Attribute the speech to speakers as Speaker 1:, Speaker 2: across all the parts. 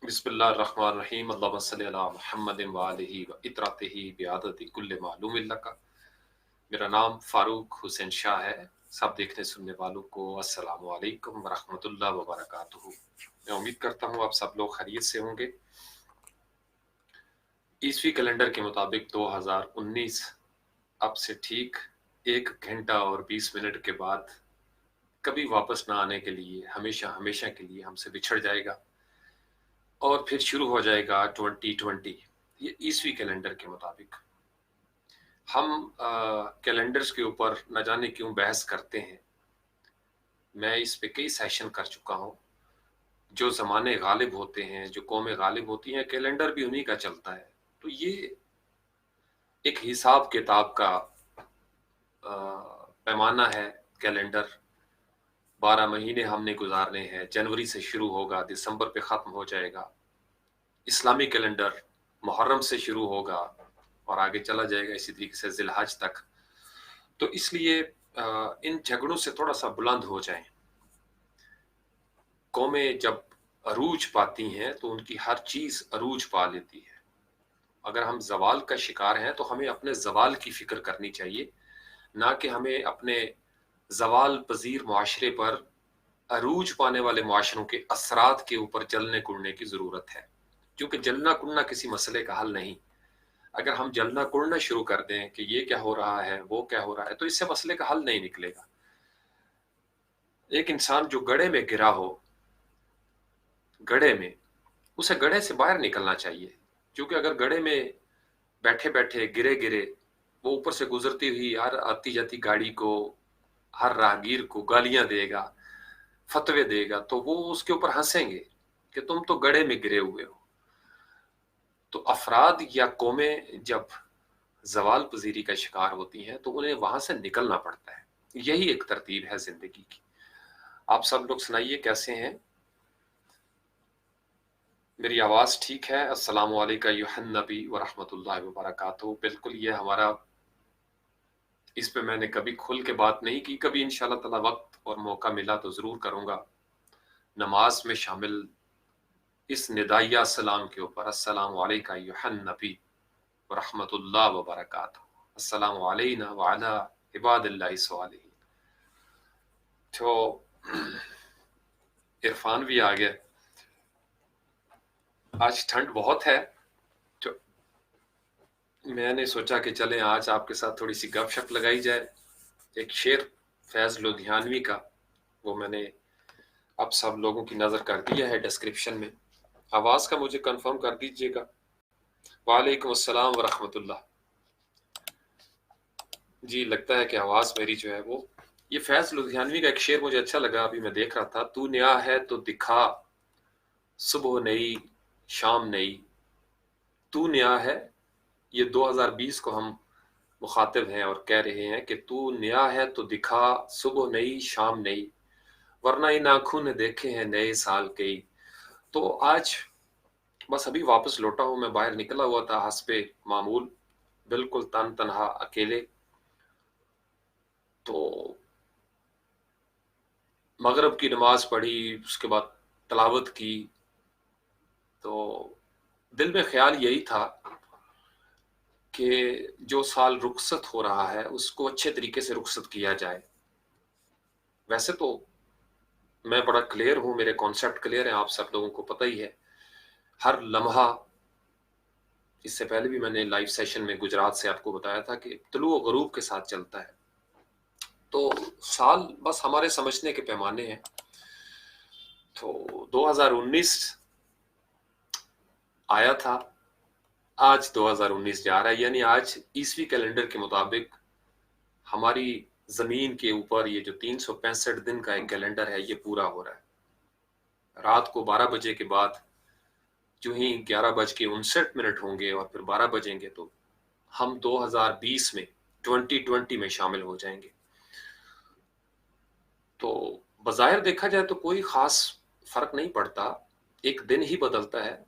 Speaker 1: बिस्मिल्लाहिर्रहमानिर्रहीम अल्लाहुम्मा सल्लि अला मुहम्मदिन व आलिहि व इतरतिहि बिआदति कुल्लि मालूमिन लका। मेरा नाम फारूक हुसैन शाह है। सब देखने सुनने वालों को अस्सलामु अलैकुम व रहमतुल्लाहि व बरकातुहू। मैं उम्मीद करता हूँ आप सब लोग खैरियत से होंगे। ईसवी कैलेंडर के मुताबिक 2019 अब से ठीक 1 घंटा और 20 मिनट के बाद कभी वापस ना आने के लिए हमेशा हमेशा के लिए हमसे बिछड़ जाएगा और फिर शुरू हो जाएगा 2020। ये ईसवी कैलेंडर के मुताबिक। हम कैलेंडर्स के ऊपर न जाने क्यों बहस करते हैं। मैं इस पे कई सेशन कर चुका हूँ। जो ज़माने गालिब होते हैं, जो कौमें गालिब होती हैं, कैलेंडर भी उन्हीं का चलता है। तो ये एक हिसाब किताब का पैमाना है। कैलेंडर 12 महीने हमने गुजारने हैं। जनवरी से शुरू होगा, दिसंबर पे ख़त्म हो जाएगा। इस्लामी कैलेंडर मुहर्रम से शुरू होगा और आगे चला जाएगा इसी तरीके से जिलहज तक। तो इसलिए इन झगड़ों से थोड़ा सा बुलंद हो जाएं। कौमें जब अरूज पाती हैं तो उनकी हर चीज़ अरूज पा लेती है। अगर हम जवाल का शिकार हैं तो हमें अपने जवाल की फिक्र करनी चाहिए, ना कि हमें अपने जवाल पजीर मुआशरे पर अरूज पाने वाले मुआशरों के असरात के ऊपर जलने कुड़ने की ज़रूरत है। क्योंकि जलना कुड़ना किसी मसले का हल नहीं। अगर हम जलना कुड़ना शुरू कर दें कि ये क्या हो रहा है, वो क्या हो रहा है, तो इससे मसले का हल नहीं निकलेगा। एक इंसान जो गड्ढे में गिरा हो, गड्ढे में, उसे गड्ढे से बाहर निकलना चाहिए। क्योंकि अगर गड्ढे में बैठे बैठे गिरे गिरे वो ऊपर से गुजरती हुई हर आती जाती गाड़ी को, हर राहगीर को गालियां देगा, फतवे देगा, तो वो उसके ऊपर हंसेंगे कि तुम तो गड्ढे में गिरे हुए हो। तो अफराद या कौमें जब जवाल पजीरी का शिकार होती हैं तो उन्हें वहां से निकलना पड़ता है। यही एक तरतीब है जिंदगी की। आप सब लोग सुनाइए कैसे हैं? मेरी आवाज़ ठीक है? अस्सलामु अलैका अय्युहन नबी व रहमतुल्लाहि व बरकातुहू। बिल्कुल, ये हमारा, इस पे मैंने कभी खुल के बात नहीं की। कभी इंशाअल्लाह ताला वक्त और मौका मिला तो ज़रूर करूँगा। नमाज में शामिल इस निदाइया सलाम के ऊपर, अस्सलामु अलैका अय्युहन नबी व रहमतुल्लाहि व बरकातुहू, अस्सलामु अलैना व अला इबादिल्लाहि स्वालिहीन। तो इरफान भी आ गया। आज ठंड बहुत है, तो मैंने सोचा कि चलें आज आपके साथ थोड़ी सी गपशप लगाई जाए। एक शेर फैज़ लुधियानवी का, वो मैंने अब सब लोगों की नज़र कर दिया है डिस्क्रिप्शन में। आवाज़ का मुझे कंफर्म कर दीजिएगा। वालेकुम अस्सलाम व रहमतुल्लाह। जी, लगता है कि आवाज़ मेरी जो है वो, ये फैज़ लुधियानवी का एक शेर मुझे अच्छा लगा, अभी मैं देख रहा था। तू नया है तो दिखा, सुबह नई शाम नई। तू नया है, ये 2020 को हम मुखातिब हैं और कह रहे हैं कि तू नया है तो दिखा, सुबह नई शाम नई, वरना इन आँखों ने देखे हैं नए साल कई। तो आज बस अभी वापस लौटा हूँ मैं, बाहर निकला हुआ था हस्बे मामूल, बिल्कुल तन तनहा अकेले। तो मगरिब की नमाज पढ़ी, उसके बाद तलावत की। तो दिल में ख्याल यही था कि जो साल रुखसत हो रहा है उसको अच्छे तरीके से रुखसत किया जाए। वैसे तो मैं बड़ा क्लियर हूँ, मेरे कॉन्सेप्ट क्लियर हैं, आप सब लोगों को पता ही है। हर लम्हा, इससे पहले भी मैंने लाइव सेशन में गुजरात से आपको बताया था कि तुलू व गरूब के साथ चलता है। तो साल बस हमारे समझने के पैमाने हैं। तो 2019 आया था, आज 2019 जा रहा है। यानी आज ईसवी कैलेंडर के मुताबिक हमारी ज़मीन के ऊपर ये जो 365 दिन का एक कैलेंडर है, ये पूरा हो रहा है। रात को 12 बजे के बाद जो ही 11:59 होंगे और फिर 12 बजेंगे तो हम 2020 में 2020 में शामिल हो जाएंगे। तो बज़ाहिर देखा जाए तो कोई ख़ास फ़र्क नहीं पड़ता, एक दिन ही बदलता है,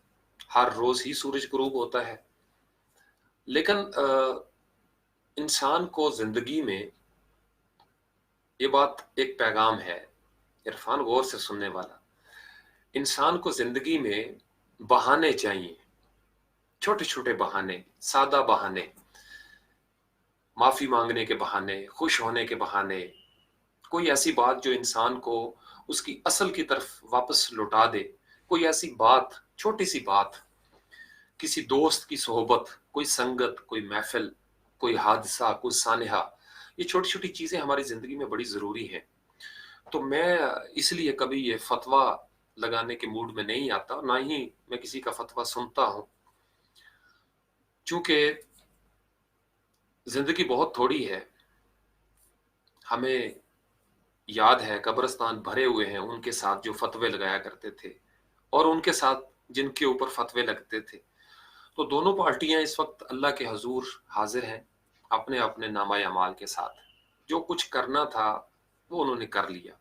Speaker 1: हर रोज़ ही सूरज गुरूब होता है। लेकिन इंसान को ज़िंदगी में, ये बात एक पैगाम है इरफान, गौर से सुनने वाला, इंसान को ज़िंदगी में बहाने चाहिए, छोटे छोटे बहाने, सादा बहाने, माफी मांगने के बहाने, खुश होने के बहाने, कोई ऐसी बात जो इंसान को उसकी असल की तरफ वापस लौटा दे, कोई ऐसी बात, छोटी सी बात, किसी दोस्त की सोहबत, कोई संगत, कोई महफिल, कोई हादसा, कोई सानहा, ये छोटी छोटी चीजें हमारी जिंदगी में बड़ी जरूरी हैं। तो मैं इसलिए कभी ये फतवा लगाने के मूड में नहीं आता, ना ही मैं किसी का फतवा सुनता हूं, क्योंकि जिंदगी बहुत थोड़ी है। हमें याद है कब्रिस्तान भरे हुए हैं उनके साथ जो फतवे लगाया करते थे और उनके साथ जिनके ऊपर फतवे लगते थे। तो दोनों पार्टियां इस वक्त अल्लाह के हजूर हाजिर हैं, अपने अपने नामा अमाल के साथ। जो कुछ करना था वो उन्होंने कर लिया।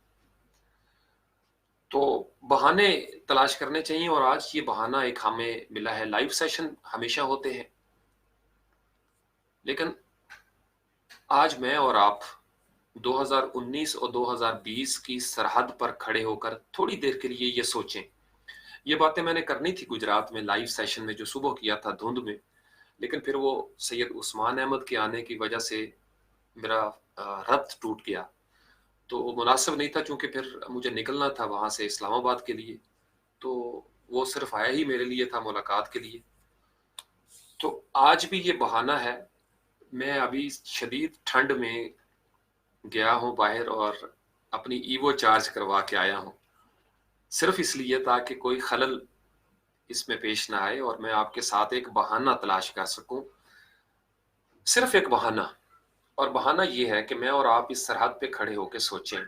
Speaker 1: तो बहाने तलाश करने चाहिए, और आज ये बहाना एक हमें मिला है। लाइव सेशन हमेशा होते हैं, लेकिन आज मैं और आप 2019 और 2020 की सरहद पर खड़े होकर थोड़ी देर के लिए ये सोचें। ये बातें मैंने करनी थी गुजरात में लाइव सेशन में, जो सुबह किया था धुंध में, लेकिन फिर वो सैयद उस्मान अहमद के आने की वजह से मेरा रब्त टूट गया। तो वो मुनासिब नहीं था, क्योंकि फिर मुझे निकलना था वहां से इस्लामाबाद के लिए। तो वो सिर्फ आया ही मेरे लिए था, मुलाकात के लिए। तो आज भी ये बहाना है। मैं अभी शदीद ठंड में गया हूँ बाहर और अपनी ईवो चार्ज करवा के आया हूँ, सिर्फ इसलिए ताकि कोई खलल इसमें पेश ना आए और मैं आपके साथ एक बहाना तलाश कर सकूं, सिर्फ एक बहाना। और बहाना ये है कि मैं और आप इस सरहद पे खड़े होकर सोचें,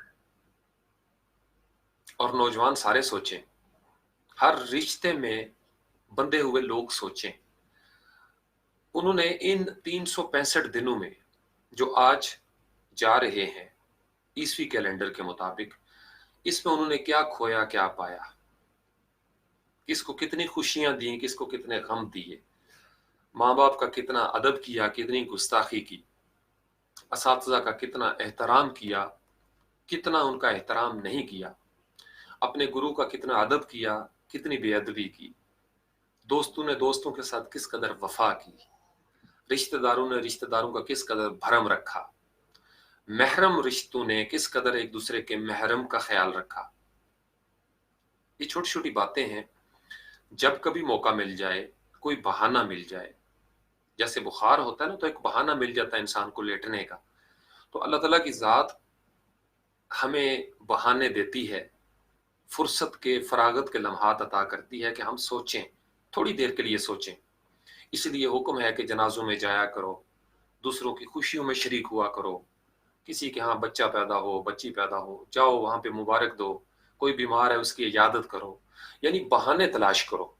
Speaker 1: और नौजवान सारे सोचें, हर रिश्ते में बंधे हुए लोग सोचें। उन्होंने इन 365 दिनों में जो आज जा रहे हैं ईसवी कैलेंडर के मुताबिक, इसमें उन्होंने क्या खोया, क्या पाया, किसको कितनी खुशियां दी, किसको कितने गम दिए, माँ बाप का कितना अदब किया, कितनी गुस्ताखी की, असातिज़ा का कितना एहतराम किया, कितना उनका एहतराम नहीं किया, अपने गुरु का कितना अदब किया, कितनी बेअदबी की, दोस्तों ने दोस्तों के साथ किस कदर वफा की, रिश्तेदारों ने रिश्तेदारों का किस कदर भरम रखा, महरम रिश्तों ने किस कदर एक दूसरे के महरम का ख्याल रखा। ये छोटी छोटी बातें हैं। जब कभी मौका मिल जाए, कोई बहाना मिल जाए, जैसे बुखार होता है ना, तो एक बहाना मिल जाता है इंसान को लेटने का। तो अल्लाह ताला की ज़ात हमें बहाने देती है, फुर्सत के, फरागत के लम्हात अता करती है कि हम सोचें, थोड़ी देर के लिए सोचें। इसलिए हुक्म है कि जनाजों में जाया करो, दूसरों की खुशियों में शरीक हुआ करो। किसी के यहाँ बच्चा पैदा हो, बच्ची पैदा हो, जाओ वहां पे मुबारक दो। कोई बीमार है उसकी इजादत करो। यानी बहाने तलाश करो।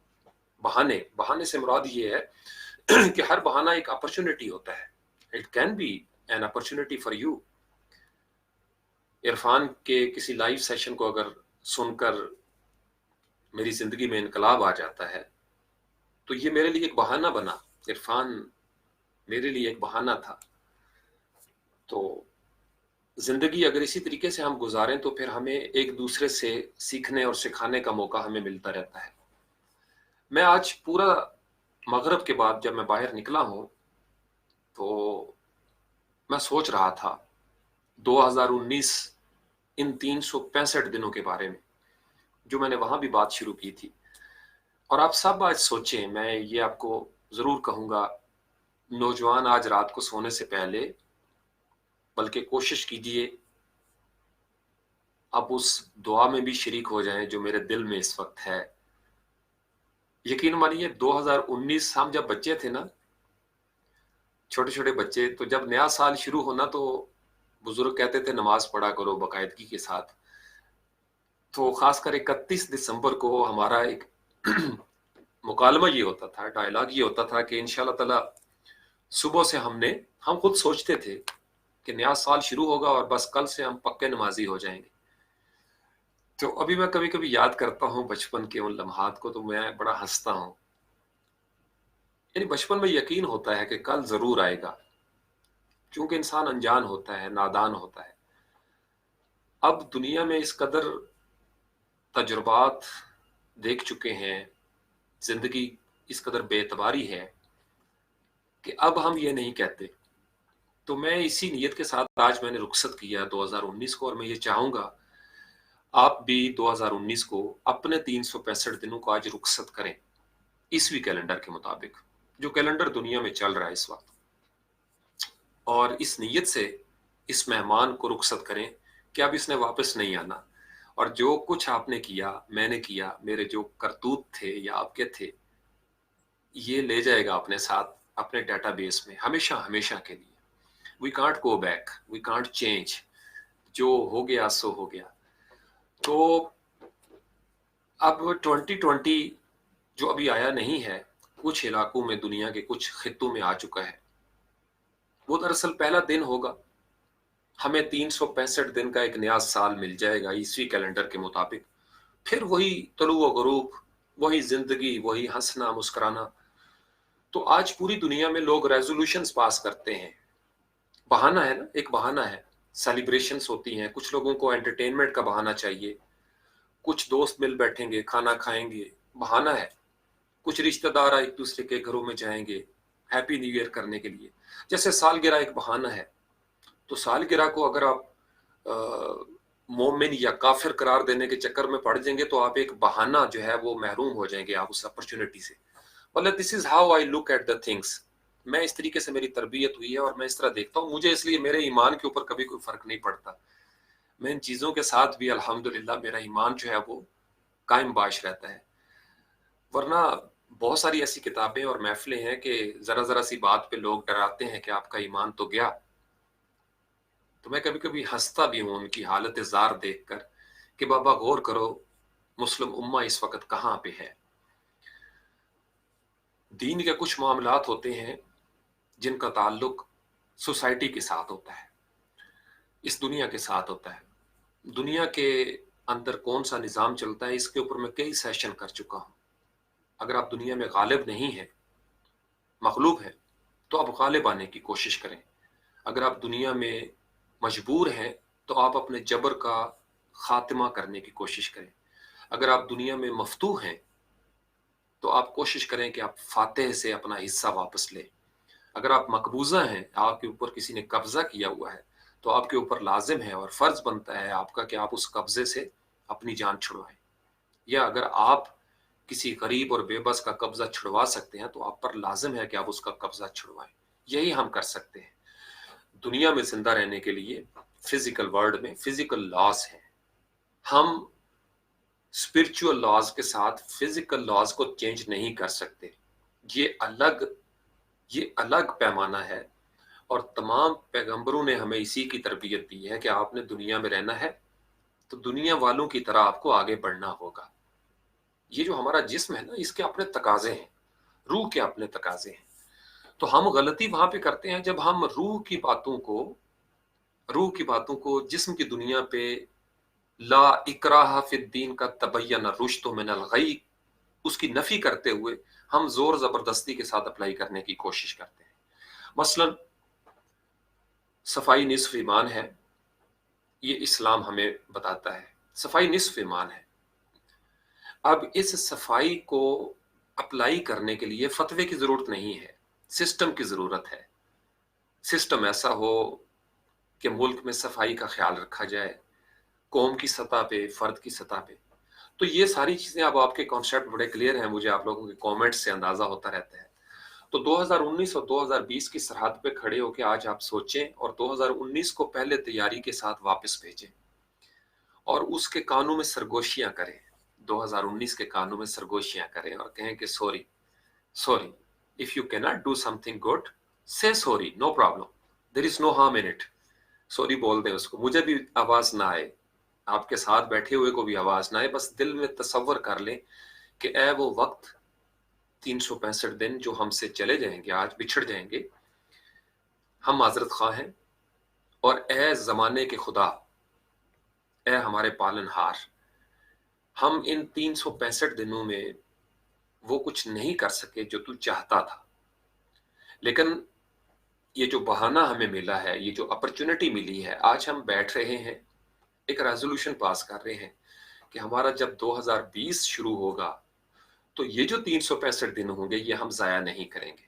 Speaker 1: बहाने, बहाने से मुराद ये है कि हर बहाना एक अपॉर्चुनिटी होता है। It can be an opportunity for you. Irfan के किसी लाइव सेशन को अगर सुनकर मेरी जिंदगी में इनकलाब आ जाता है, तो ये मेरे लिए एक बहाना बना। इरफान मेरे लिए एक बहाना था। तो जिंदगी अगर इसी तरीके से हम गुजारें तो फिर हमें एक दूसरे से सीखने और सिखाने का मौका हमें मिलता रहता है। मैं आज पूरा मगरिब के बाद जब मैं बाहर निकला हूं, तो मैं सोच रहा था 2019 इन 365 दिनों के बारे में, जो मैंने वहां भी बात शुरू की थी। और आप सब आज सोचें, मैं ये आपको जरूर कहूंगा, नौजवान आज रात को सोने से पहले बल्कि कोशिश कीजिए आप उस दुआ में भी शरीक हो जाएं जो मेरे दिल में इस वक्त है। यकीन मानिए 2019 हम जब बच्चे थे ना, छोटे छोटे बच्चे, तो जब नया साल शुरू होना तो बुजुर्ग कहते थे नमाज पढ़ा करो बाकायदगी के साथ। तो खासकर 31 दिसंबर को हमारा एक मुकालमा ये होता था, डायलॉग ये होता था कि इंशाल्लाह ताला सुबह से हम खुद सोचते थे कि नया साल शुरू होगा और बस कल से हम पक्के नमाजी हो जाएंगे। तो अभी मैं कभी कभी याद करता हूँ बचपन के उन लम्हात को, तो मैं बड़ा हंसता हूँ। यानी बचपन में यकीन होता है कि कल जरूर आएगा, क्योंकि इंसान अनजान होता है, नादान होता है। अब दुनिया में इस कदर तजुर्बात देख चुके हैं, जिंदगी इस कदर बेतबारी है कि अब हम ये नहीं कहते। तो मैं इसी नीयत के साथ आज मैंने रुखसत किया 2019 को, और मैं ये चाहूंगा आप भी 2019 को अपने 365 दिनों को आज रुखसत करें ईसवी कैलेंडर के मुताबिक, जो कैलेंडर दुनिया में चल रहा है इस वक्त, और इस नीयत से इस मेहमान को रुखसत करें कि अब इसने वापस नहीं आना। और जो कुछ आपने किया, मैंने किया, मेरे जो करतूत थे या आपके थे, ये ले जाएगा अपने साथ अपने डेटाबेस में हमेशा हमेशा के लिए। We can't go back, we can't change. जो हो गया सो हो गया। तो अब 2020 जो अभी आया नहीं है, कुछ इलाकों में, दुनिया के कुछ खित्तों में आ चुका है, वो दरअसल पहला दिन होगा। हमें 365 दिन का एक नया साल मिल जाएगा ईसवी कैलेंडर के मुताबिक। फिर वही तलू व गुरूब, वही जिंदगी, वही हंसना मुस्कुराना। तो आज पूरी दुनिया में लोग रेजोल्यूशंस पास करते हैं। बहाना है ना, एक बहाना है। सेलिब्रेशंस होती हैं, कुछ लोगों को एंटरटेनमेंट का बहाना चाहिए, कुछ दोस्त मिल बैठेंगे, खाना खाएंगे, बहाना है। कुछ रिश्तेदार एक दूसरे के घरों में जाएंगे हैप्पी न्यू ईयर करने के लिए। जैसे सालगिरह एक बहाना है, तो सालगिरह को अगर आप मोमिन या काफिर करार देने के चक्कर में पड़ जाएंगे तो आप एक बहाना जो है वो महरूम हो जाएंगे आप उस अपॉर्चुनिटी से। मतलब this is how I look at the things. मैं इस तरीके से मेरी तरबियत हुई है और मैं इस तरह देखता हूँ। मुझे इसलिए मेरे ईमान के ऊपर कभी कोई फर्क नहीं पड़ता। मैं इन चीजों के साथ भी अल्हम्दुलिल्लाह मेरा ईमान जो है वो कायम बाश रहता है। वरना बहुत सारी ऐसी किताबें और महफिलें हैं कि जरा जरा सी बात पे लोग डराते हैं कि आपका ईमान तो गया। तो मैं कभी कभी हंसता भी हूँ उनकी हालत जार देखकर कि बाबा गौर करो मुस्लिम उम्मा इस वक्त कहाँ पे है। दीन के कुछ मामलात होते हैं जिनका ताल्लुक सोसाइटी के साथ होता है, इस दुनिया के साथ होता है। दुनिया के अंदर कौन सा निज़ाम चलता है, इसके ऊपर मैं कई सेशन कर चुका हूँ। अगर आप दुनिया में गालिब नहीं हैं, मगलूब हैं, तो आप गालिब आने की कोशिश करें। अगर आप दुनिया में मजबूर हैं तो आप अपने जबर का खात्मा करने की कोशिश करें। अगर आप दुनिया में मफतूह हैं तो आप कोशिश करें कि आप फातेह से अपना हिस्सा वापस लें। अगर आप मकबूजा हैं, आपके ऊपर किसी ने कब्जा किया हुआ है, तो आपके ऊपर लाजिम है और फर्ज बनता है आपका कि आप उस कब्जे से अपनी जान छुड़वाएं। या अगर आप किसी गरीब और बेबस का कब्जा छुड़वा सकते हैं तो आप पर लाजिम है कि आप उसका कब्जा छुड़वाएं। यही हम कर सकते हैं। दुनिया में जिंदा रहने के लिए फिजिकल वर्ल्ड में फिजिकल लॉज हैं। हम स्पिरिचुअल लॉज के साथ फिजिकल लॉज को चेंज नहीं कर सकते। ये अलग पैमाना है। और तमाम पैगंबरों ने हमें इसी की तरबियत दी है कि आपने दुनिया में रहना है तो दुनिया वालों की तरह आपको आगे बढ़ना होगा। ये जो हमारा जिस्म है ना, इसके अपने तकाजे हैं, रूह के अपने तकाजे हैं। तो हम गलती वहां पे करते हैं जब हम रूह की बातों को जिस्म की दुनिया पे ला इकराह फिद्दीन का तबय्यन रुश्द मिनल गई, उसकी नफी करते हुए हम जोर जबरदस्ती के साथ अप्लाई करने की कोशिश करते हैं। मसलन सफाई निस्फ ईमान है, ये इस्लाम हमें बताता है। सफाई निस्फ ईमान है। अब इस सफाई को अप्लाई करने के लिए फतवे की जरूरत नहीं है, सिस्टम की जरूरत है। सिस्टम ऐसा हो कि मुल्क में सफाई का ख्याल रखा जाए, कौम की सतह पे, फर्द की सतह पे। तो ये सारी चीजें, अब आपके कॉन्सेप्ट बड़े क्लियर हैं, मुझे आप लोगों के कमेंट्स से अंदाजा होता रहता है। तो 2019 और 2020 की सरहद पे खड़े होकर आज आप सोचें और 2019 को पहले तैयारी के साथ वापस भेजें और उसके कानों में सरगोशियां करें। 2019 के कानों में सरगोशियां करें और कहें कि sorry, sorry, if you can not do something good, say sorry, no problem, there is no harm in it. Sorry बोल दें उसको, मुझे भी आवाज ना आए, आपके साथ बैठे हुए को भी आवाज ना आए, बस दिल में तसव्वुर कर लें कि ए वो वक्त 365 दिन जो हमसे चले जाएंगे, आज बिछड़ जाएंगे, हम माजरत खा हैं। और ए जमाने के खुदा, ए हमारे पालनहार, हम इन 365 दिनों में वो कुछ नहीं कर सके जो तू चाहता था, लेकिन ये जो बहाना हमें मिला है, ये जो अपॉर्चुनिटी मिली है, आज हम बैठ रहे हैं, एक रेजोल्यूशन पास कर रहे हैं कि हमारा जब 2020 शुरू होगा تو یہ جو 365 دن ہوں گے یہ ہم ضائع نہیں کریں گے.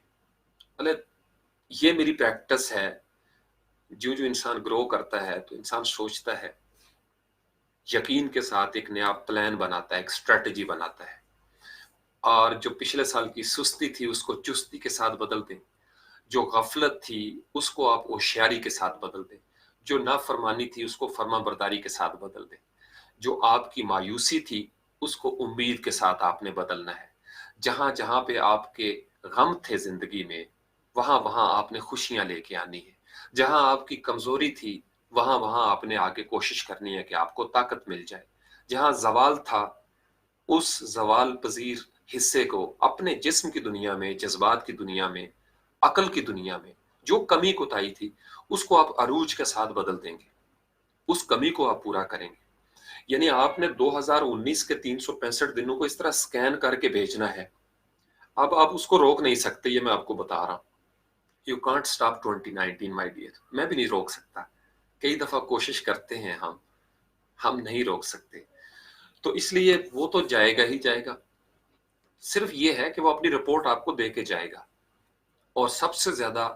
Speaker 1: مطلب یہ میری پریکٹس ہے. جو انسان گرو کرتا ہے تو انسان سوچتا ہے، یقین کے ساتھ ایک نیا پلان بناتا ہے، ایک اسٹریٹجی بناتا ہے، اور جو پچھلے سال کی سستی تھی اس کو چستی کے ساتھ بدل دیں، جو غفلت تھی اس کو آپ ہوشیاری کے ساتھ بدل دیں، جو نافرمانی تھی اس کو فرما برداری کے ساتھ بدل دیں، جو آپ کی مایوسی تھی اس کو امید کے ساتھ آپ نے بدلنا ہے. جہاں جہاں پہ آپ کے غم تھے زندگی میں وہاں وہاں آپ نے خوشیاں لے کے آنی ہے. جہاں آپ کی کمزوری تھی وہاں وہاں آپ نے آگے کوشش کرنی ہے کہ آپ کو طاقت مل جائے. جہاں زوال تھا اس زوال پذیر حصے کو اپنے جسم کی دنیا میں، جذبات کی دنیا میں، عقل کی دنیا میں جو کمی کوتاہی تھی اس کو آپ عروج کے ساتھ بدل دیں گے، اس کمی کو آپ پورا کریں گے. یعنی آپ نے 2019 کے 365 دنوں کو اس طرح سکین کر کے بھیجنا ہے. اب آپ اس کو روک نہیں سکتے، یہ میں آپ کو بتا رہا ہوں. You can't stop 2019 my dear. میں بھی نہیں روک سکتا. کئی دفعہ کوشش کرتے ہیں ہم نہیں روک سکتے. تو اس لیے وہ تو جائے گا ہی جائے گا. صرف یہ ہے کہ وہ اپنی رپورٹ آپ کو دے کے جائے گا. اور سب سے زیادہ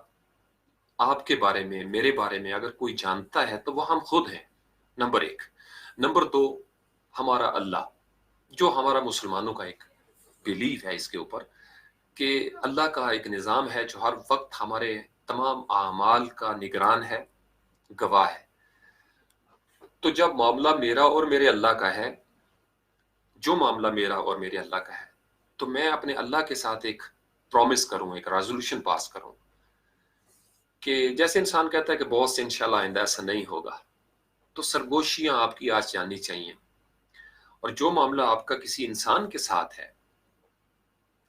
Speaker 1: آپ کے بارے میں، میرے بارے میں اگر کوئی جانتا ہے تو وہ ہم خود ہیں، نمبر 1. نمبر 2، ہمارا اللہ، جو ہمارا مسلمانوں کا ایک بلیف ہے اس کے اوپر کہ اللہ کا ایک نظام ہے جو ہر وقت ہمارے تمام اعمال کا نگران ہے، گواہ ہے. تو جب معاملہ میرا اور میرے اللہ کا ہے، جو معاملہ میرا اور میرے اللہ کا ہے، تو میں اپنے اللہ کے ساتھ ایک پرومس کروں، ایک ریزولوشن پاس کروں کہ جیسے انسان کہتا ہے کہ بہت سے انشاءاللہ آئندہ ایسا نہیں ہوگا، تو سرگوشیاں آپ کی آج جاننی چاہیے. اور جو معاملہ آپ کا کسی انسان کے ساتھ ہے،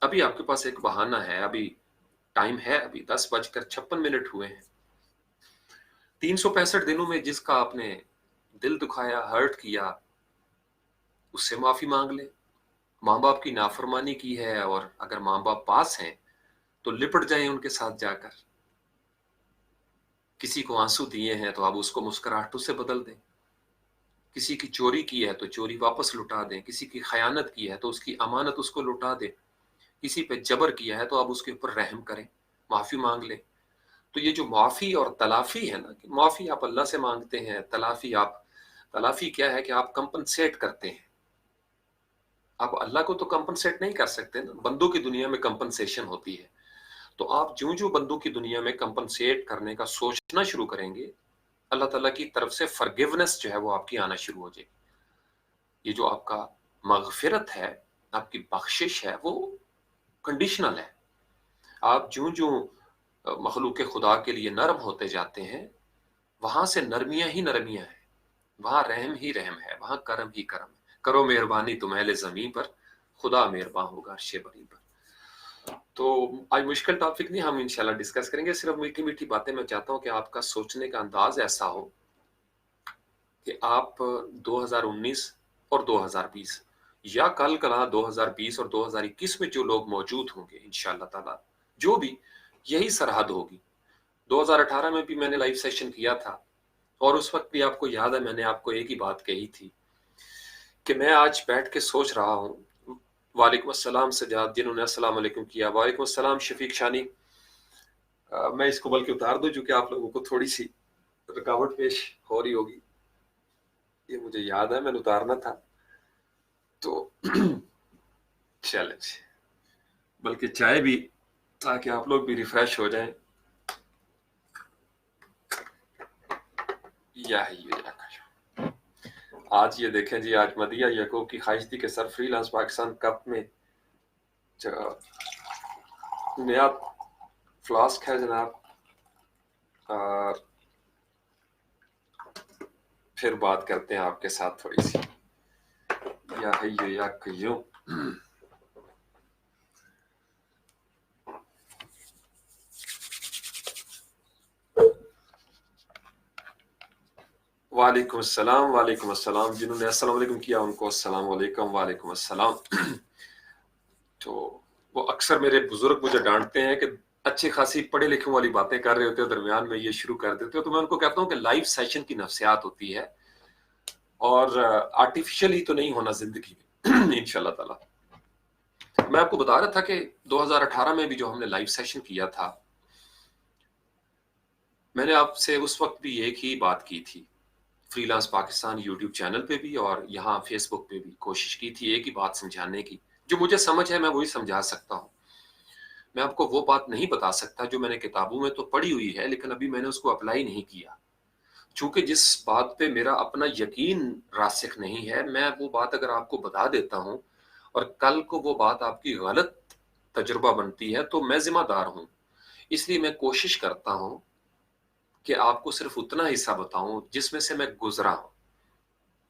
Speaker 1: ابھی آپ کے پاس ایک بہانہ ہے، ابھی ٹائم ہے، ابھی 10:56 ہوئے ہیں. 365 دنوں میں جس کا آپ نے دل دکھایا، ہرٹ کیا، اس سے معافی مانگ لیں. ماں باپ کی نافرمانی کی ہے اور اگر ماں باپ پاس ہیں تو لپٹ جائیں ان کے ساتھ جا کر. کسی کو آنسو دیے ہیں تو آپ اس کو مسکراہٹوں سے بدل دیں. کسی کی چوری کی ہے تو چوری واپس لٹا دیں. کسی کی خیانت کی ہے تو اس کی امانت اس کو لٹا دیں. کسی پہ جبر کیا ہے تو آپ اس کے اوپر رحم کریں، معافی مانگ لیں. تو یہ جو معافی اور تلافی ہے نا، کہ معافی آپ اللہ سے مانگتے ہیں، تلافی کیا ہے کہ آپ کمپنسیٹ کرتے ہیں. آپ اللہ کو تو کمپنسیٹ نہیں کر سکتے نا، بندوں کی دنیا میں کمپنسیشن ہوتی ہے. تو آپ جو بندوں کی دنیا میں کمپنسیٹ کرنے کا سوچنا شروع کریں گے، اللہ تعالیٰ کی طرف سے فرگیونس جو ہے وہ آپ کی آنا شروع ہو جائے گی. یہ جو آپ کا مغفرت ہے، آپ کی بخشش ہے، وہ کنڈیشنل ہے. آپ جو مخلوق خدا کے لیے نرم ہوتے جاتے ہیں، وہاں سے نرمیاں ہی نرمیاں ہیں، وہاں رحم ہی رحم ہے، وہاں کرم ہی کرم ہے. کرو مہربانی تم اہل زمین پر، خدا مہربان ہوگا عرش بری پر. تو آج مشکل ٹاپک نہیں، ہم انشاءاللہ ڈسکس کریں گے. صرف میٹھی میٹھی باتیں میں چاہتا ہوں کہ آپ کا سوچنے کا انداز ایسا ہو کہ آپ 2019 اور 2020 یا کل کلا 2020 اور 2021 میں جو لوگ موجود ہوں گے انشاءاللہ تعالی، جو بھی یہی سرحد ہوگی. 2018 میں بھی میں نے لائیو سیشن کیا تھا اور اس وقت بھی آپ کو یاد ہے میں نے آپ کو ایک ہی بات کہی تھی کہ میں آج بیٹھ کے سوچ رہا ہوں. وعلیکم السلام سجاد، جنہوں نے السلام علیکم کیا. وعلیکم السلام شفیق شانی. میں اس کو بلکہ اتار دوں جو کہ آپ لوگوں کو تھوڑی سی رکاوٹ پیش ہو رہی ہوگی. یہ مجھے یاد ہے میں نے اتارنا تھا تو چلیں، بلکہ چائے بھی تاکہ آپ لوگ بھی ریفریش ہو جائیں. آج یہ دیکھیں جی، آج مدیہ یعقوب کی خواہش تھی کہ سر فری لانس پاکستان کپ میں نیا فلاسک ہے جناب. پھر بات کرتے ہیں آپ کے ساتھ تھوڑی سی. یا حی یا قیوم. وعلیکم السلام. وعلیکم السلام. جنہوں نے السلام علیکم کیا ان کو السلام علیکم. وعلیکم السلام. تو وہ اکثر میرے بزرگ مجھے ڈانٹتے ہیں کہ اچھی خاصی پڑھے لکھے والی باتیں کر رہے ہوتے ہیں، درمیان میں یہ شروع کر دیتے ہو. تو میں ان کو کہتا ہوں کہ لائیو سیشن کی نفسیات ہوتی ہے اور آرٹیفیشل ہی تو نہیں ہونا زندگی میں انشاءاللہ تعالی. मैं आपको बता रहा था कि 2018 में भी जो हमने लाइव सेशन किया था, मैंने आपसे उस वक्त भी एक ही बात की थी, फ्रीलांस पाकिस्तान यूट्यूब चैनल पे भी और यहाँ फेसबुक पे भी कोशिश की थी एक ही बात समझाने की। जो मुझे समझ है मैं वही समझा सकता हूँ। मैं आपको वो बात नहीं बता सकता जो मैंने किताबों में तो पढ़ी हुई है, लेकिन अभी मैंने उसको अप्लाई नहीं किया। चूंकि जिस बात पे मेरा अपना यकीन रासिख नहीं है, मैं वो बात अगर आपको बता देता हूँ और कल को वो बात आपकी गलत तजुर्बा बनती है तो मैं जिम्मेदार हूँ। इसलिए मैं कोशिश करता हूँ कि आपको सिर्फ उतना हिस्सा बताऊं जिसमें से मैं गुजरा हूं,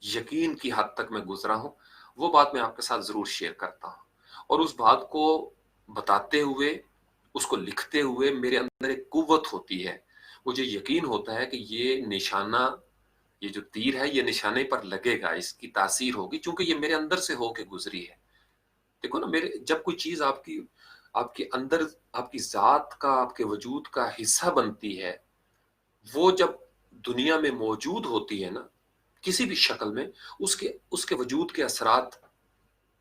Speaker 1: यकीन की हद तक मैं गुजरा हूं। वो बात मैं आपके साथ जरूर शेयर करता हूं और उस बात को बताते हुए, उसको लिखते हुए मेरे अंदर एक कुव्वत होती है। मुझे यकीन होता है कि ये निशाना, ये जो तीर है ये निशाने पर लगेगा, इसकी तासीर होगी, क्योंकि ये मेरे अंदर से होके गुजरी है। देखो ना, मेरे जब कोई चीज आपकी आपके अंदर, आपकी जात का, आपके वजूद का हिस्सा बनती है, वो जब दुनिया में मौजूद होती है ना किसी भी शक्ल में, उसके उसके वजूद के असरात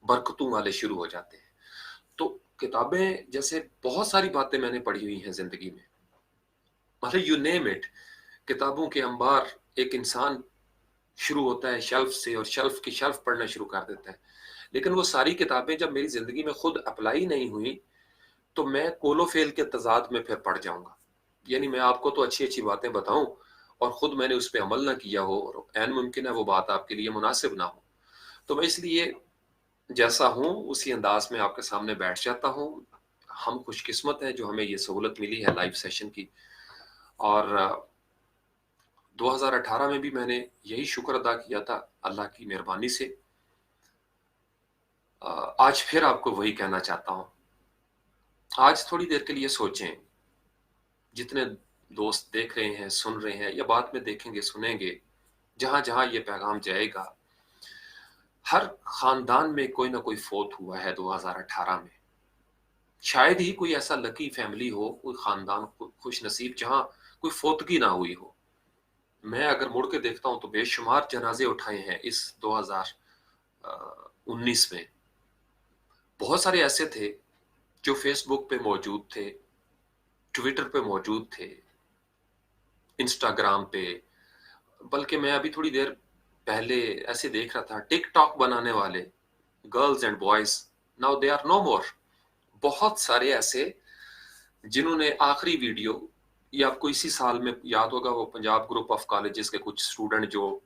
Speaker 1: बरकतों वाले शुरू हो जाते हैं। तो किताबें जैसे बहुत सारी बातें मैंने पढ़ी हुई हैं जिंदगी में, मतलब यू नेम इट। किताबों के अंबार, एक इंसान शुरू होता है शेल्फ से और शेल्फ की शेल्फ पढ़ना शुरू कर देता है, लेकिन वो सारी किताबें जब मेरी जिंदगी में खुद अप्लाई नहीं हुई तो मैं कोलो फेल के तजाद में फिर पड़ जाऊंगा। यानी मैं आपको तो अच्छी अच्छी बातें बताऊं और खुद मैंने उस पर अमल ना किया हो और ऐन मुमकिन है वो बात आपके लिए मुनासिब ना हो। तो मैं इसलिए जैसा हूं उसी अंदाज में आपके सामने बैठ जाता हूं। हम खुशकिस्मत हैं जो हमें ये सहूलत मिली है लाइव सेशन की। और 2018 में भी मैंने यही शुक्र अदा किया था अल्लाह की मेहरबानी से। आज फिर आपको वही कहना चाहता हूं। आज थोड़ी देर के लिए सोचें, जितने दोस्त देख रहे हैं, सुन रहे हैं या बाद में देखेंगे सुनेंगे, जहां जहां ये पैगाम जाएगा, हर खानदान में कोई ना कोई फोत हुआ है 2018 में। शायद ही कोई ऐसा लकी फैमिली हो, कोई खानदान खुश नसीब जहां कोई फोतगी ना हुई हो। मैं अगर मुड़ के देखता हूं तो बेशुमार जनाजे उठाए हैं इस 2019 में। बहुत सारे ऐसे थे जो फेसबुक पे मौजूद थे, ट्विटर पे मौजूद थे, इंस्टाग्राम पे, बल्कि मैं अभी थोड़ी देर पहले ऐसे देख रहा था टिकटॉक बनाने वाले girls and boys, now they are no more. बहुत सारे ऐसे जिन्होंने आखिरी वीडियो, या आपको इसी साल में याद होगा वो पंजाब ग्रुप ऑफ कॉलेजेस के कुछ स्टूडेंट जो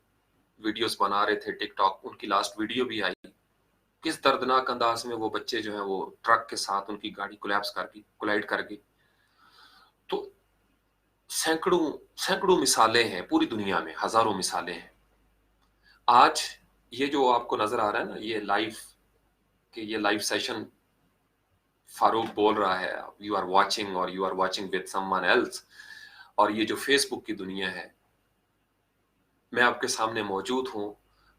Speaker 1: वीडियोस बना रहे थे टिकटॉक, उनकी लास्ट वीडियो भी आई। किस दर्दनाक अंदाज में वो बच्चे जो हैं वो ट्रक के साथ उनकी गाड़ी कोलैप्स कर गई, कोलाइड कर गई। तो सैकड़ों सैकड़ों मिसालें हैं पूरी दुनिया में, हजारों मिसालें हैं। आज ये जो आपको नजर आ रहा है ना, ये लाइव के ये लाइव सेशन फारूक बोल रहा है, यू आर वॉचिंग और you are watching with someone else, और ये जो फेसबुक की दुनिया है, मैं आपके सामने मौजूद हूँ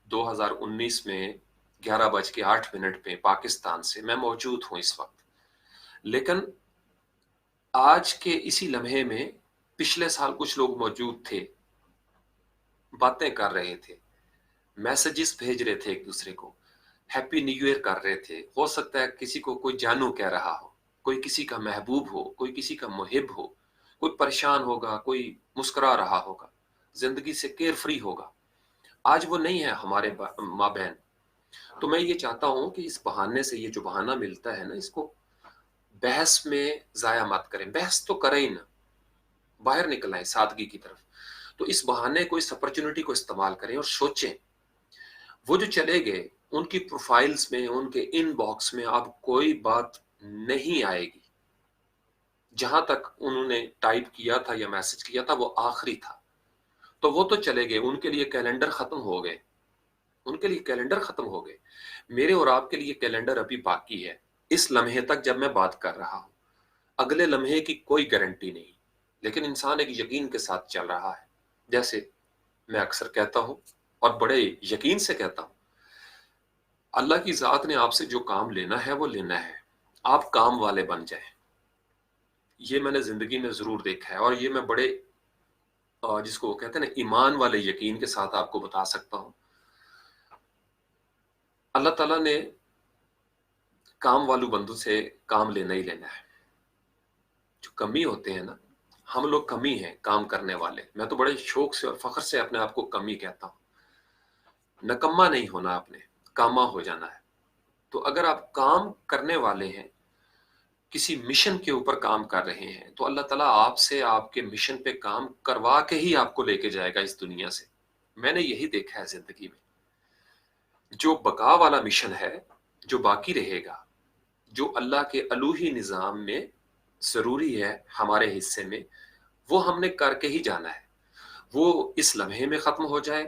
Speaker 1: 2019 में 11:08 पे पाकिस्तान से मैं मौजूद हूँ इस वक्त। लेकिन आज के इसी लम्हे में पिछले साल कुछ लोग मौजूद थे, बातें कर रहे थे, मैसेजेस भेज रहे थे एक दूसरे को, हैप्पी न्यू ईयर कर रहे थे। हो सकता है किसी को कोई जानू कह रहा हो, कोई किसी का महबूब हो, कोई किसी का मुहिब हो, कोई परेशान होगा, कोई मुस्कुरा रहा होगा, जिंदगी से केयर फ्री होगा। आज वो नहीं है हमारे माँ बहन। तो मैं ये चाहता हूं कि इस बहाने से, ये जो बहाना मिलता है ना, इसको बहस में जाया मत करें। बहस तो करें ही ना, बाहर निकल आए सादगी की तरफ। तो इस बहाने को, इस अपॉर्चुनिटी को इस्तेमाल करें और सोचें, वो जो चले गए उनकी प्रोफाइल्स में, उनके इनबॉक्स में अब कोई बात नहीं आएगी। जहां तक उन्होंने टाइप किया था या मैसेज किया था वो आखिरी था। तो वो तो चले गए, उनके लिए कैलेंडर खत्म हो गए, उनके लिए कैलेंडर खत्म हो गए। मेरे और आपके लिए कैलेंडर अभी बाकी है, इस लम्हे तक जब मैं बात कर रहा हूं। अगले लम्हे की कोई गारंटी नहीं, लेकिन इंसान एक यकीन के साथ चल रहा है। जैसे मैं अक्सर कहता हूं और बड़े यकीन से कहता हूं, अल्लाह की जात ने आपसे जो काम लेना है वो लेना है, आप काम वाले बन जाएं। ये मैंने जिंदगी में जरूर देखा है और ये मैं बड़े जिसको वो कहते हैं ना ईमान वाले यकीन के साथ आपको बता सकता हूं। अल्लाह ताला ने काम वालू बंधु से काम लेना ही लेना है। जो कमी होते हैं ना, हम लोग कमी हैं काम करने वाले। मैं तो बड़े शौक से और फख्र से अपने आप को कमी कहता हूँ। नकम्मा नहीं होना आपने, कामा हो जाना है। तो अगर आप काम करने वाले हैं, किसी मिशन के ऊपर काम कर रहे हैं, तो अल्लाह ताला आपसे आपके मिशन पे काम करवा के ही आपको लेके जाएगा इस दुनिया से। मैंने यही देखा है जिंदगी में। जो बका वाला मिशन है, जो बाकी रहेगा, जो अल्लाह के अलूही निज़ाम में ज़रूरी है हमारे हिस्से में, वो हमने करके ही जाना है। वो इस लम्हे में ख़त्म हो जाए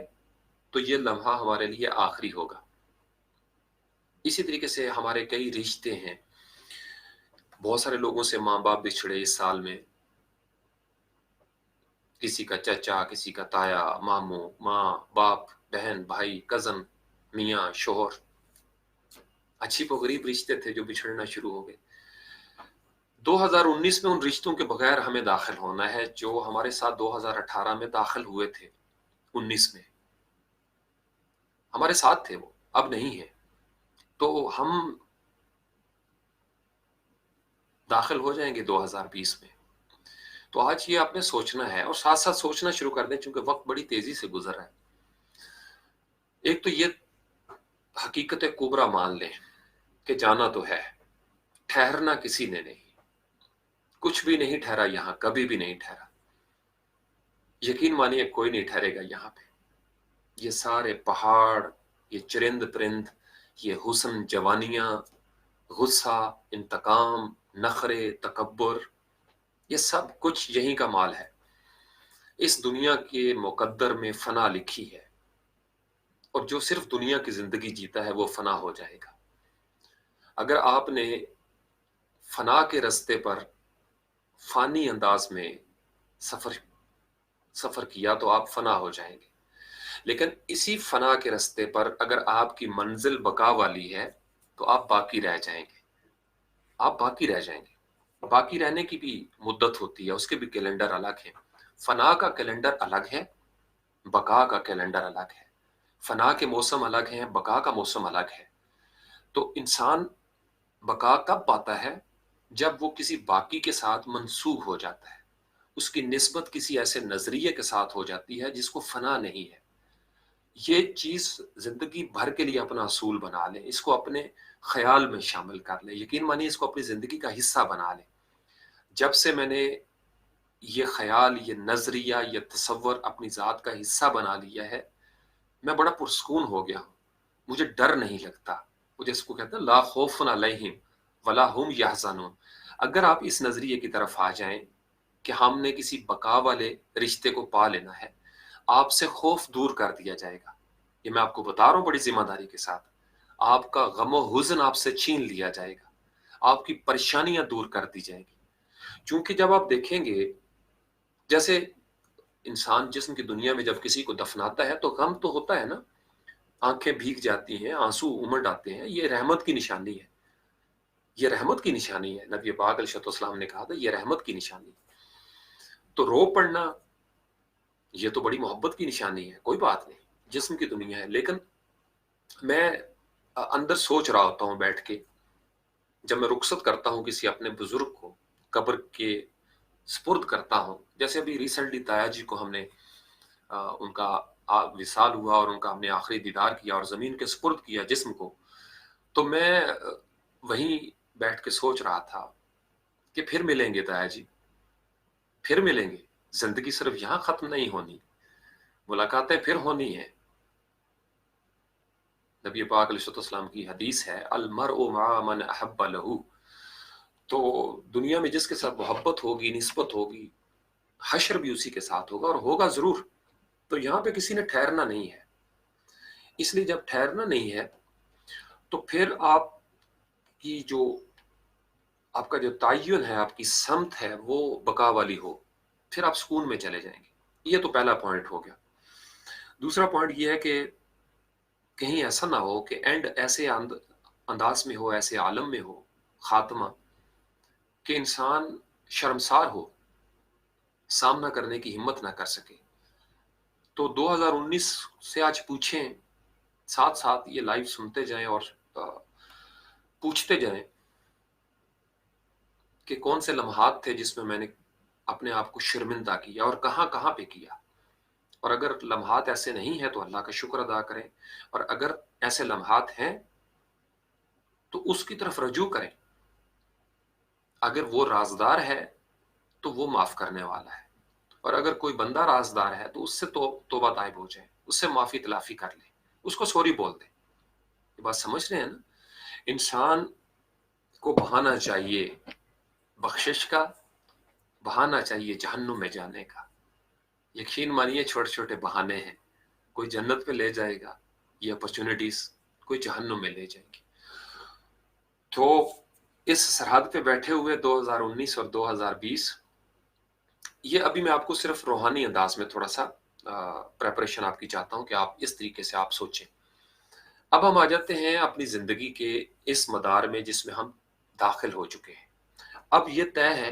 Speaker 1: तो ये लम्हा हमारे लिए आखिरी होगा। इसी तरीके से हमारे कई रिश्ते हैं। बहुत सारे लोगों से माँ बाप बिछड़े इस साल में, किसी का चचा, किसी का ताया, मामू, माँ, बाप, बहन, भाई, कज़न, मियाँ, शोहर। अजीब व गरीब रिश्ते थे जो बिछड़ना शुरू हो गए। 2019 में उन रिश्तों के बगैर हमें दाखिल होना है जो हमारे साथ 2018 में दाखिल हुए थे। 19 में हमारे साथ थे, वो अब नहीं है। तो हम दाखिल हो जाएंगे 2020 में। तो आज ये आपने सोचना है और साथ साथ सोचना शुरू कर दें, क्योंकि वक्त बड़ी तेजी से गुजर रहा है। एक तो ये हकीकत कुबरा मान लें कि जाना तो है, ठहरना किसी ने नहीं, कुछ भी नहीं ठहरा यहां, कभी भी नहीं ठहरा। यकीन मानिए कोई नहीं ठहरेगा यहां पे। ये सारे पहाड़, ये चरिंद परिंद, ये हुस्न, जवानियां, गुस्सा, इंतकाम, नखरे, तकब्बुर, ये सब कुछ यहीं का माल है। इस दुनिया के मुकद्दर में फना लिखी है, और जो सिर्फ दुनिया की जिंदगी जीता है वो फना हो जाएगा। अगर आपने फना के रास्ते पर फानी अंदाज में सफर सफर किया तो आप फना हो जाएंगे। लेकिन इसी फना के रास्ते पर अगर आपकी मंजिल बका वाली है तो आप बाकी रह जाएंगे। आप बाकी रह जाएंगे। बाकी रहने की भी मुद्दत होती है, उसके भी कैलेंडर अलग है। फना का कैलेंडर अलग है, बका का कैलेंडर अलग है। फना के मौसम अलग हैं, बका का मौसम अलग है। तो इंसान बका कब पाता है? जब वो किसी बाकी के साथ मंसूब हो जाता है, उसकी निस्बत किसी ऐसे नजरिए के साथ हो जाती है जिसको फना नहीं है। ये चीज जिंदगी भर के लिए अपना असूल बना लें, इसको अपने ख्याल में शामिल कर लें। यकीन मानिए इसको अपनी जिंदगी का हिस्सा बना लें। जब से मैंने ये ख्याल, ये नजरिया, ये तसव्वुर अपनी जात का हिस्सा बना लिया है, मैं बड़ा पुरस्कून हो गया हूँ। मुझे डर नहीं लगता। वो जिसको कहते हैं ला खौफुन अलैहिम वला हुम यहज़नून। अगर आप इस नजरिए की तरफ आ जाएं कि हमने किसी बका वाले रिश्ते को पा लेना है, आपसे खौफ दूर कर दिया जाएगा। ये मैं आपको बता रहा हूँ बड़ी जिम्मेदारी के साथ। आपका गम और हुज़्न आपसे छीन लिया जाएगा, आपकी परेशानियां दूर कर दी जाएगी। क्योंकि जब आप देखेंगे, जैसे इंसान जिस्म की दुनिया में जब किसी को दफनाता है तो गम तो होता है ना, आंखें भीग जाती हैं, आंसू उमड़ आते हैं। ये रहमत की निशानी है, ये रहमत की निशानी है। नबी पाक अलैहिस्सलाम ने कहा था ये रहमत की निशानी है। तो रो पड़ना ये तो बड़ी मोहब्बत की निशानी है, कोई बात नहीं, जिस्म की दुनिया है। लेकिन मैं अंदर सोच रहा होता हूँ बैठ के, जब मैं रुखसत करता हूँ किसी अपने बुजुर्ग को, कब्र के स्पुर्द करता हूँ। जैसे अभी रिसेंटली ताया जी को हमने उनका विसाल हुआ और उनका हमने आखिरी दीदार किया और जमीन के स्पुर्द किया जिस्म को। तो मैं वहीं बैठ के सोच रहा था कि फिर मिलेंगे ताया जी, फिर मिलेंगे। जिंदगी सिर्फ यहाँ खत्म नहीं होनी, मुलाकातें फिर होनी है। नबी पाक अलैहिस्सलाम की हदीस है, अल मरउ मअ मन अहब्ब लहू। तो दुनिया में जिसके साथ मोहब्बत होगी, निस्बत होगी, हश्र भी उसी के साथ होगा, और होगा जरूर। तो यहाँ पे किसी ने ठहरना नहीं है। इसलिए जब ठहरना नहीं है तो फिर आपकी जो आपका जो तय्युन है, आपकी समत है, वो बका वाली हो, फिर आप सुकून में चले जाएंगे। ये तो पहला पॉइंट हो गया। दूसरा पॉइंट ये है कि कहीं ऐसा ना हो कि एंड ऐसे अंदाज में हो, ऐसे आलम में हो खात्मा, कि इंसान शर्मसार हो, सामना करने की हिम्मत ना कर सके। तो 2019 से आज पूछें, साथ साथ ये लाइव सुनते जाएं और पूछते जाएं कि कौन से लम्हात थे जिसमें मैंने अपने आप को शर्मिंदा किया और कहाँ कहाँ पे किया। और अगर लम्हात ऐसे नहीं है तो अल्लाह का शुक्र अदा करें, और अगर ऐसे लम्हात हैं तो उसकी तरफ रजू करें। अगर वो राजदार है तो वो माफ करने वाला है, और अगर कोई बंदा राजदार है तो उससे तौबा ताइब हो जाए, उससे माफी तलाफी कर ले, उसको सॉरी बोल दे। ये बात समझ रहे हैं ना? इंसान को बहाना चाहिए बख्शिश का, बहाना चाहिए जहन्नुम में जाने का। यकीन मानिए छोटे छोटे बहाने हैं, कोई जन्नत पे ले जाएगा, ये अपॉर्चुनिटीज कोई जहन्नुम में ले जाएगी। तो इस सरहद पे बैठे हुए 2019 और 2020, ये अभी मैं आपको सिर्फ रूहानी अंदाज में थोड़ा सा प्रेपरेशन आपकी चाहता हूं कि आप इस तरीके से आप सोचें। अब हम आ जाते हैं अपनी जिंदगी के इस मदार में जिसमें हम दाखिल हो चुके हैं। अब ये तय है,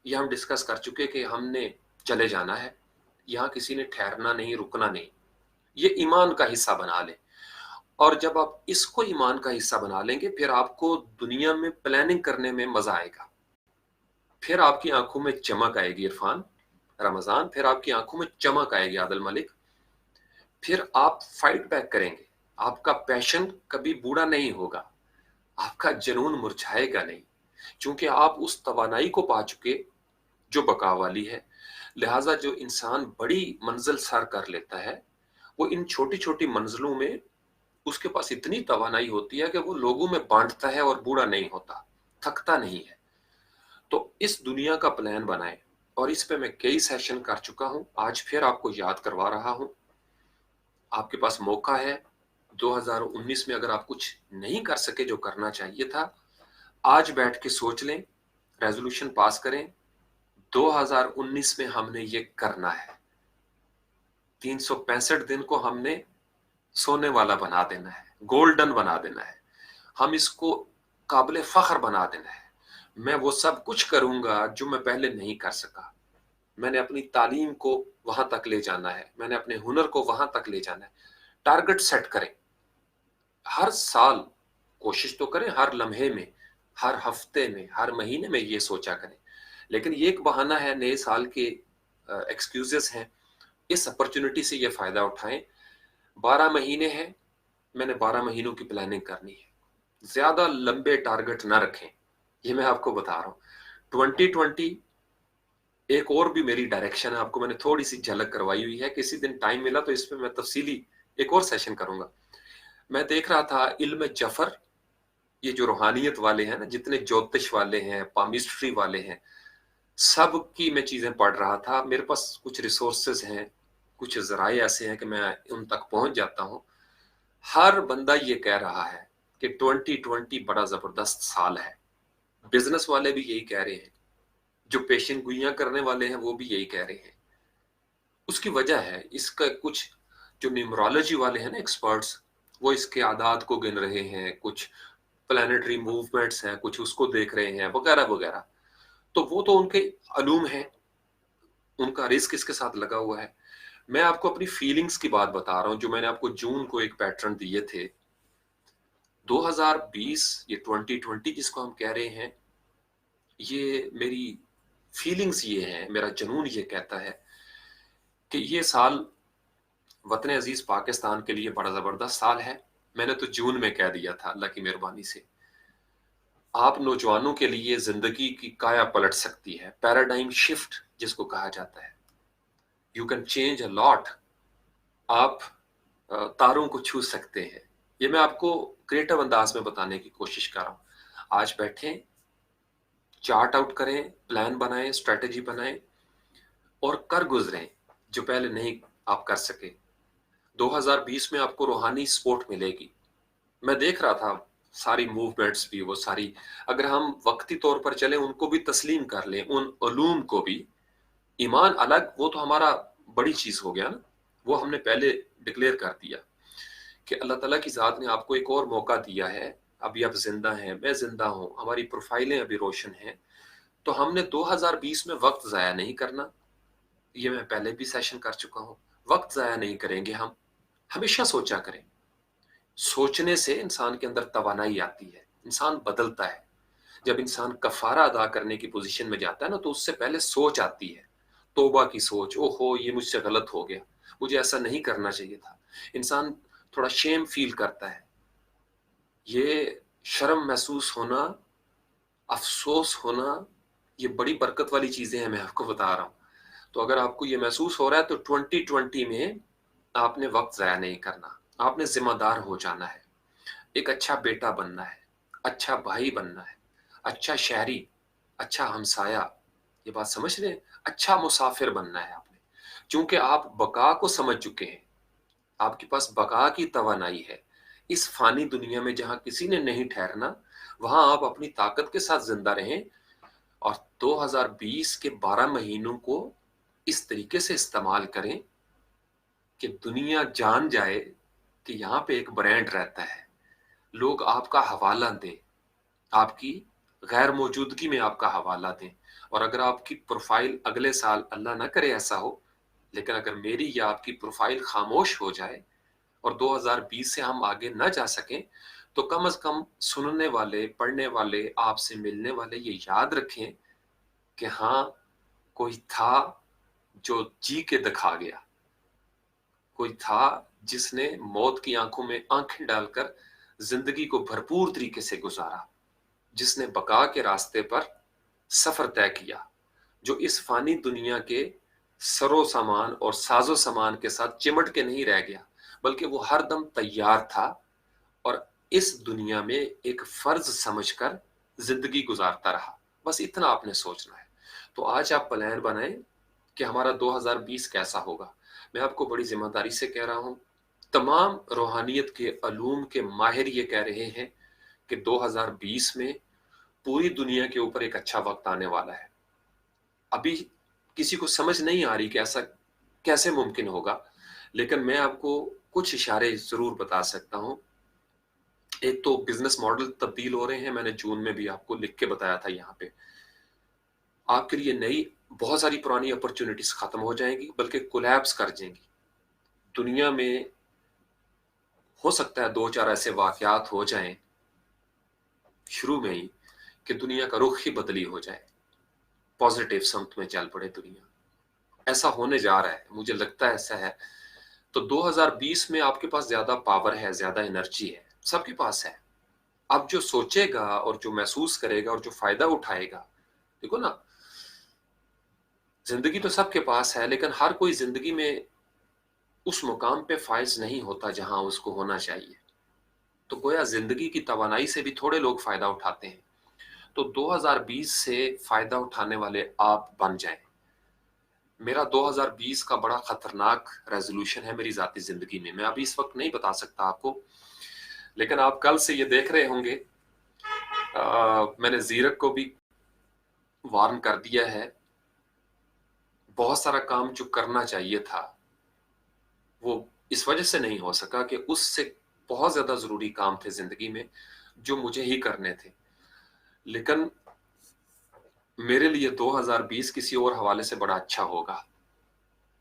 Speaker 1: ये हम डिस्कस कर चुके कि हमने चले जाना है, यहाँ किसी ने ठहरना नहीं, रुकना नहीं। ये ईमान का हिस्सा बना लें, और जब आप इसको ईमान का हिस्सा बना लेंगे फिर आपको दुनिया में प्लानिंग करने में मजा आएगा। फिर आपकी आंखों में चमक आएगी इरफान रमजान, फिर आपकी आंखों में चमक आएगी आदिल मलिक। फिर आप फाइट बैक करेंगे, आपका पैशन कभी बूढ़ा नहीं होगा, आपका जुनून मुरझाएगा नहीं, क्योंकि आप उस तवानाई को पा चुके जो बका वाली है। लिहाजा जो इंसान बड़ी मंजिल सर कर लेता है, वो इन छोटी छोटी मंजिलों में उसके पास इतनी तवानाई होती है कि वो लोगों में बांटता है और बूढ़ा नहीं होता, थकता नहीं है। तो इस दुनिया का प्लान बनाएं, और इस पे मैं कई सेशन कर चुका हूं, आज फिर आपको याद करवा रहा हूं। आपके पास मौका है 2019 में, अगर आप कुछ नहीं कर सके जो करना चाहिए था, आज बैठ के सोच लें, रेजोल्यूशन पास करें, 2019 में हमने ये करना है। 365 दिन को हमने सोने वाला बना देना है, गोल्डन बना देना है, हम इसको काबिल फख्र बना देना है। मैं वो सब कुछ करूंगा जो मैं पहले नहीं कर सका। मैंने अपनी तालीम को वहां तक ले जाना है, मैंने अपने हुनर को वहां तक ले जाना है। टारगेट सेट करें, हर साल कोशिश तो करें, हर लम्हे में, हर हफ्ते में, हर महीने में ये सोचा करें। लेकिन ये एक बहाना है, नए साल के एक्सक्यूजेस हैं, इस अपॉर्चुनिटी से ये फायदा उठाएं। 12 महीने हैं, मैंने 12 महीनों की प्लानिंग करनी है, ज्यादा लंबे टारगेट ना रखें, ये मैं आपको बता रहा हूँ। 2020 एक और भी मेरी डायरेक्शन है, आपको मैंने थोड़ी सी झलक करवाई हुई है, किसी दिन टाइम मिला तो इस पे मैं तफसीली एक और सेशन करूंगा। मैं देख रहा था इल्म जफर, ये जो रूहानियत वाले हैं ना, जितने ज्योतिष वाले हैं, पामिस्ट्री वाले हैं, सब की मैं चीजें पढ़ रहा था। मेरे पास कुछ रिसोर्सेज हैं, कुछ जराए ऐसे हैं कि मैं उन तक पहुंच जाता हूं। हर बंदा ये कह रहा है कि 2020 बड़ा जबरदस्त साल है। बिजनेस वाले भी यही कह रहे हैं, जो पेशन गोइयां करने वाले हैं वो भी यही कह रहे हैं। उसकी वजह है, इसका कुछ जो न्यूमरोलॉजी वाले हैं ना एक्सपर्ट्स, वो इसके आदात को गिन रहे हैं, कुछ प्लानिटरी मूवमेंट्स हैं, कुछ उसको देख रहे हैं, वगैरह वगैरह। तो वो तो उनके अलूम है, उनका रिस्क इसके साथ लगा हुआ है। मैं आपको अपनी फीलिंग्स की बात बता रहा हूं, जो मैंने आपको जून को एक पैटर्न दिए थे। 2020 ये 2020 जिसको हम कह रहे हैं, ये मेरी फीलिंग्स ये हैं, मेरा जुनून ये कहता है कि ये साल वतन अजीज पाकिस्तान के लिए बड़ा जबरदस्त साल है। मैंने तो जून में कह दिया था, अल्लाह की मेहरबानी से। आप नौजवानों के लिए जिंदगी की काया पलट सकती है, पैराडाइम शिफ्ट जिसको कहा जाता है। You can change a lot, आप तारों को छू सकते हैं। ये मैं आपको क्रिएटिव अंदाज में बताने की कोशिश कर रहा हूं। आज बैठें, चार्ट आउट करें, प्लान बनाएं, स्ट्रेटेजी बनाएं और कर गुजरें जो पहले नहीं आप कर सके। 2020 में आपको रूहानी सपोर्ट मिलेगी। मैं देख रहा था सारी मूवमेंट्स भी, वो सारी, अगर हम वक्ती तौर पर चलें, उनको भी तस्लीम कर लें, उन उलूम को भी। ईमान अलग, वो तो हमारा बड़ी चीज हो गया ना, वो हमने पहले डिक्लेयर कर दिया कि अल्लाह ताला की जात ने आपको एक और मौका दिया है। अभी आप जिंदा हैं, मैं जिंदा हूं, हमारी प्रोफाइलें अभी रोशन हैं, तो हमने 2020 में वक्त जाया नहीं करना। ये मैं पहले भी सेशन कर चुका हूं, वक्त जाया नहीं करेंगे हम। हमेशा सोचा करें, सोचने से इंसान के अंदर तवानाई आती है, انسان بدلتا ہے. جب انسان کفارہ ادا کرنے کی پوزیشن میں جاتا ہے نا، تو اس سے پہلے سوچ آتی ہے، توبہ کی سوچ. او ہو، یہ مجھ سے غلط ہو گیا، مجھے ایسا نہیں کرنا چاہیے تھا. انسان تھوڑا شیم فیل کرتا ہے. یہ شرم محسوس ہونا، افسوس ہونا، یہ بڑی برکت والی چیزیں ہیں، میں آپ کو بتا رہا ہوں. تو اگر آپ کو یہ محسوس ہو رہا ہے تو 2020 میں آپ نے وقت ضائع نہیں کرنا. آپ نے ذمہ دار ہو جانا ہے، ایک اچھا بیٹا بننا ہے، اچھا بھائی بننا ہے، اچھا شہری، اچھا ہمسایہ. یہ بات سمجھ رہے ہیں؟ اچھا مسافر بننا ہے آپ نے، چونکہ آپ بقا کو سمجھ چکے ہیں. آپ کے پاس بقا کی توانائی ہے. اس فانی دنیا میں جہاں کسی نے نہیں ٹھہرنا، وہاں آپ اپنی طاقت کے ساتھ زندہ رہیں، اور 2020 کے 12 مہینوں کو اس طریقے سے استعمال کریں کہ دنیا جان جائے کہ یہاں پہ ایک برانڈ رہتا ہے. لوگ آپ کا حوالہ دیں، آپ کی غیر موجودگی میں آپ کا حوالہ دیں. اور اگر آپ کی پروفائل اگلے سال، اللہ نہ کرے ایسا ہو، لیکن اگر میری یا آپ کی پروفائل خاموش ہو جائے اور 2020 سے ہم آگے نہ جا سکیں، تو کم از کم سننے والے، پڑھنے والے، آپ سے ملنے والے یہ یاد رکھیں کہ ہاں، کوئی تھا جو جی کے دکھا گیا، کوئی تھا جس نے موت کی آنکھوں میں آنکھیں ڈال کر زندگی کو بھرپور طریقے سے گزارا، جس نے بقا کے راستے پر سفر طے کیا، جو اس فانی دنیا کے سرو سامان اور ساز و سامان کے ساتھ چمٹ کے نہیں رہ گیا، بلکہ وہ ہر دم تیار تھا اور اس دنیا میں ایک فرض سمجھ کر زندگی گزارتا رہا. بس اتنا آپ نے سوچنا ہے. تو آج آپ پلان بنائیں کہ ہمارا 2020 کیسا ہوگا. میں آپ کو بڑی ذمہ داری سے کہہ رہا ہوں، تمام روحانیت کے علوم کے ماہر یہ کہہ رہے ہیں کہ 2020 میں پوری دنیا کے اوپر ایک اچھا وقت آنے والا ہے. ابھی کسی کو سمجھ نہیں آ رہی کہ ایسا کیسے ممکن ہوگا، لیکن میں آپ کو کچھ اشارے ضرور بتا سکتا ہوں. ایک تو بزنس ماڈل تبدیل ہو رہے ہیں، میں نے جون میں بھی آپ کو لکھ کے بتایا تھا. یہاں پہ آپ کے لیے نئی بہت ساری پرانی اپرچونٹیز ختم ہو جائیں گی، بلکہ کولیپس کر جائیں گی. دنیا میں ہو سکتا ہے 2-4 ایسے واقعات ہو جائیں شروع میں ہی کہ دنیا کا رخ ہی بدلی ہو جائے، پازیٹیو سمت میں چل پڑے دنیا. ایسا ہونے جا رہا ہے، مجھے لگتا ہے ایسا ہے. تو 2020 میں آپ کے پاس زیادہ پاور ہے، زیادہ انرجی ہے، سب کے پاس ہے. اب جو سوچے گا اور جو محسوس کرے گا اور جو فائدہ اٹھائے گا، دیکھو نا، زندگی تو سب کے پاس ہے، لیکن ہر کوئی زندگی میں اس مقام پہ فائز نہیں ہوتا جہاں اس کو ہونا چاہیے. تو گویا زندگی کی توانائی سے بھی تھوڑے لوگ فائدہ اٹھاتے ہیں. تو 2020 سے فائدہ اٹھانے والے آپ بن جائیں. میرا 2020 کا بڑا خطرناک ریزولوشن ہے میری ذاتی زندگی میں. میں ابھی اس وقت نہیں بتا سکتا آپ کو، لیکن آپ کل سے یہ دیکھ رہے ہوں گے. میں نے زیرک کو بھی وارن کر دیا ہے. بہت سارا کام جو کرنا چاہیے تھا وہ اس وجہ سے نہیں ہو سکا کہ اس سے بہت زیادہ ضروری کام تھے زندگی میں جو مجھے ہی کرنے تھے. لیکن میرے لیے 2020 کسی اور حوالے سے بڑا اچھا ہوگا.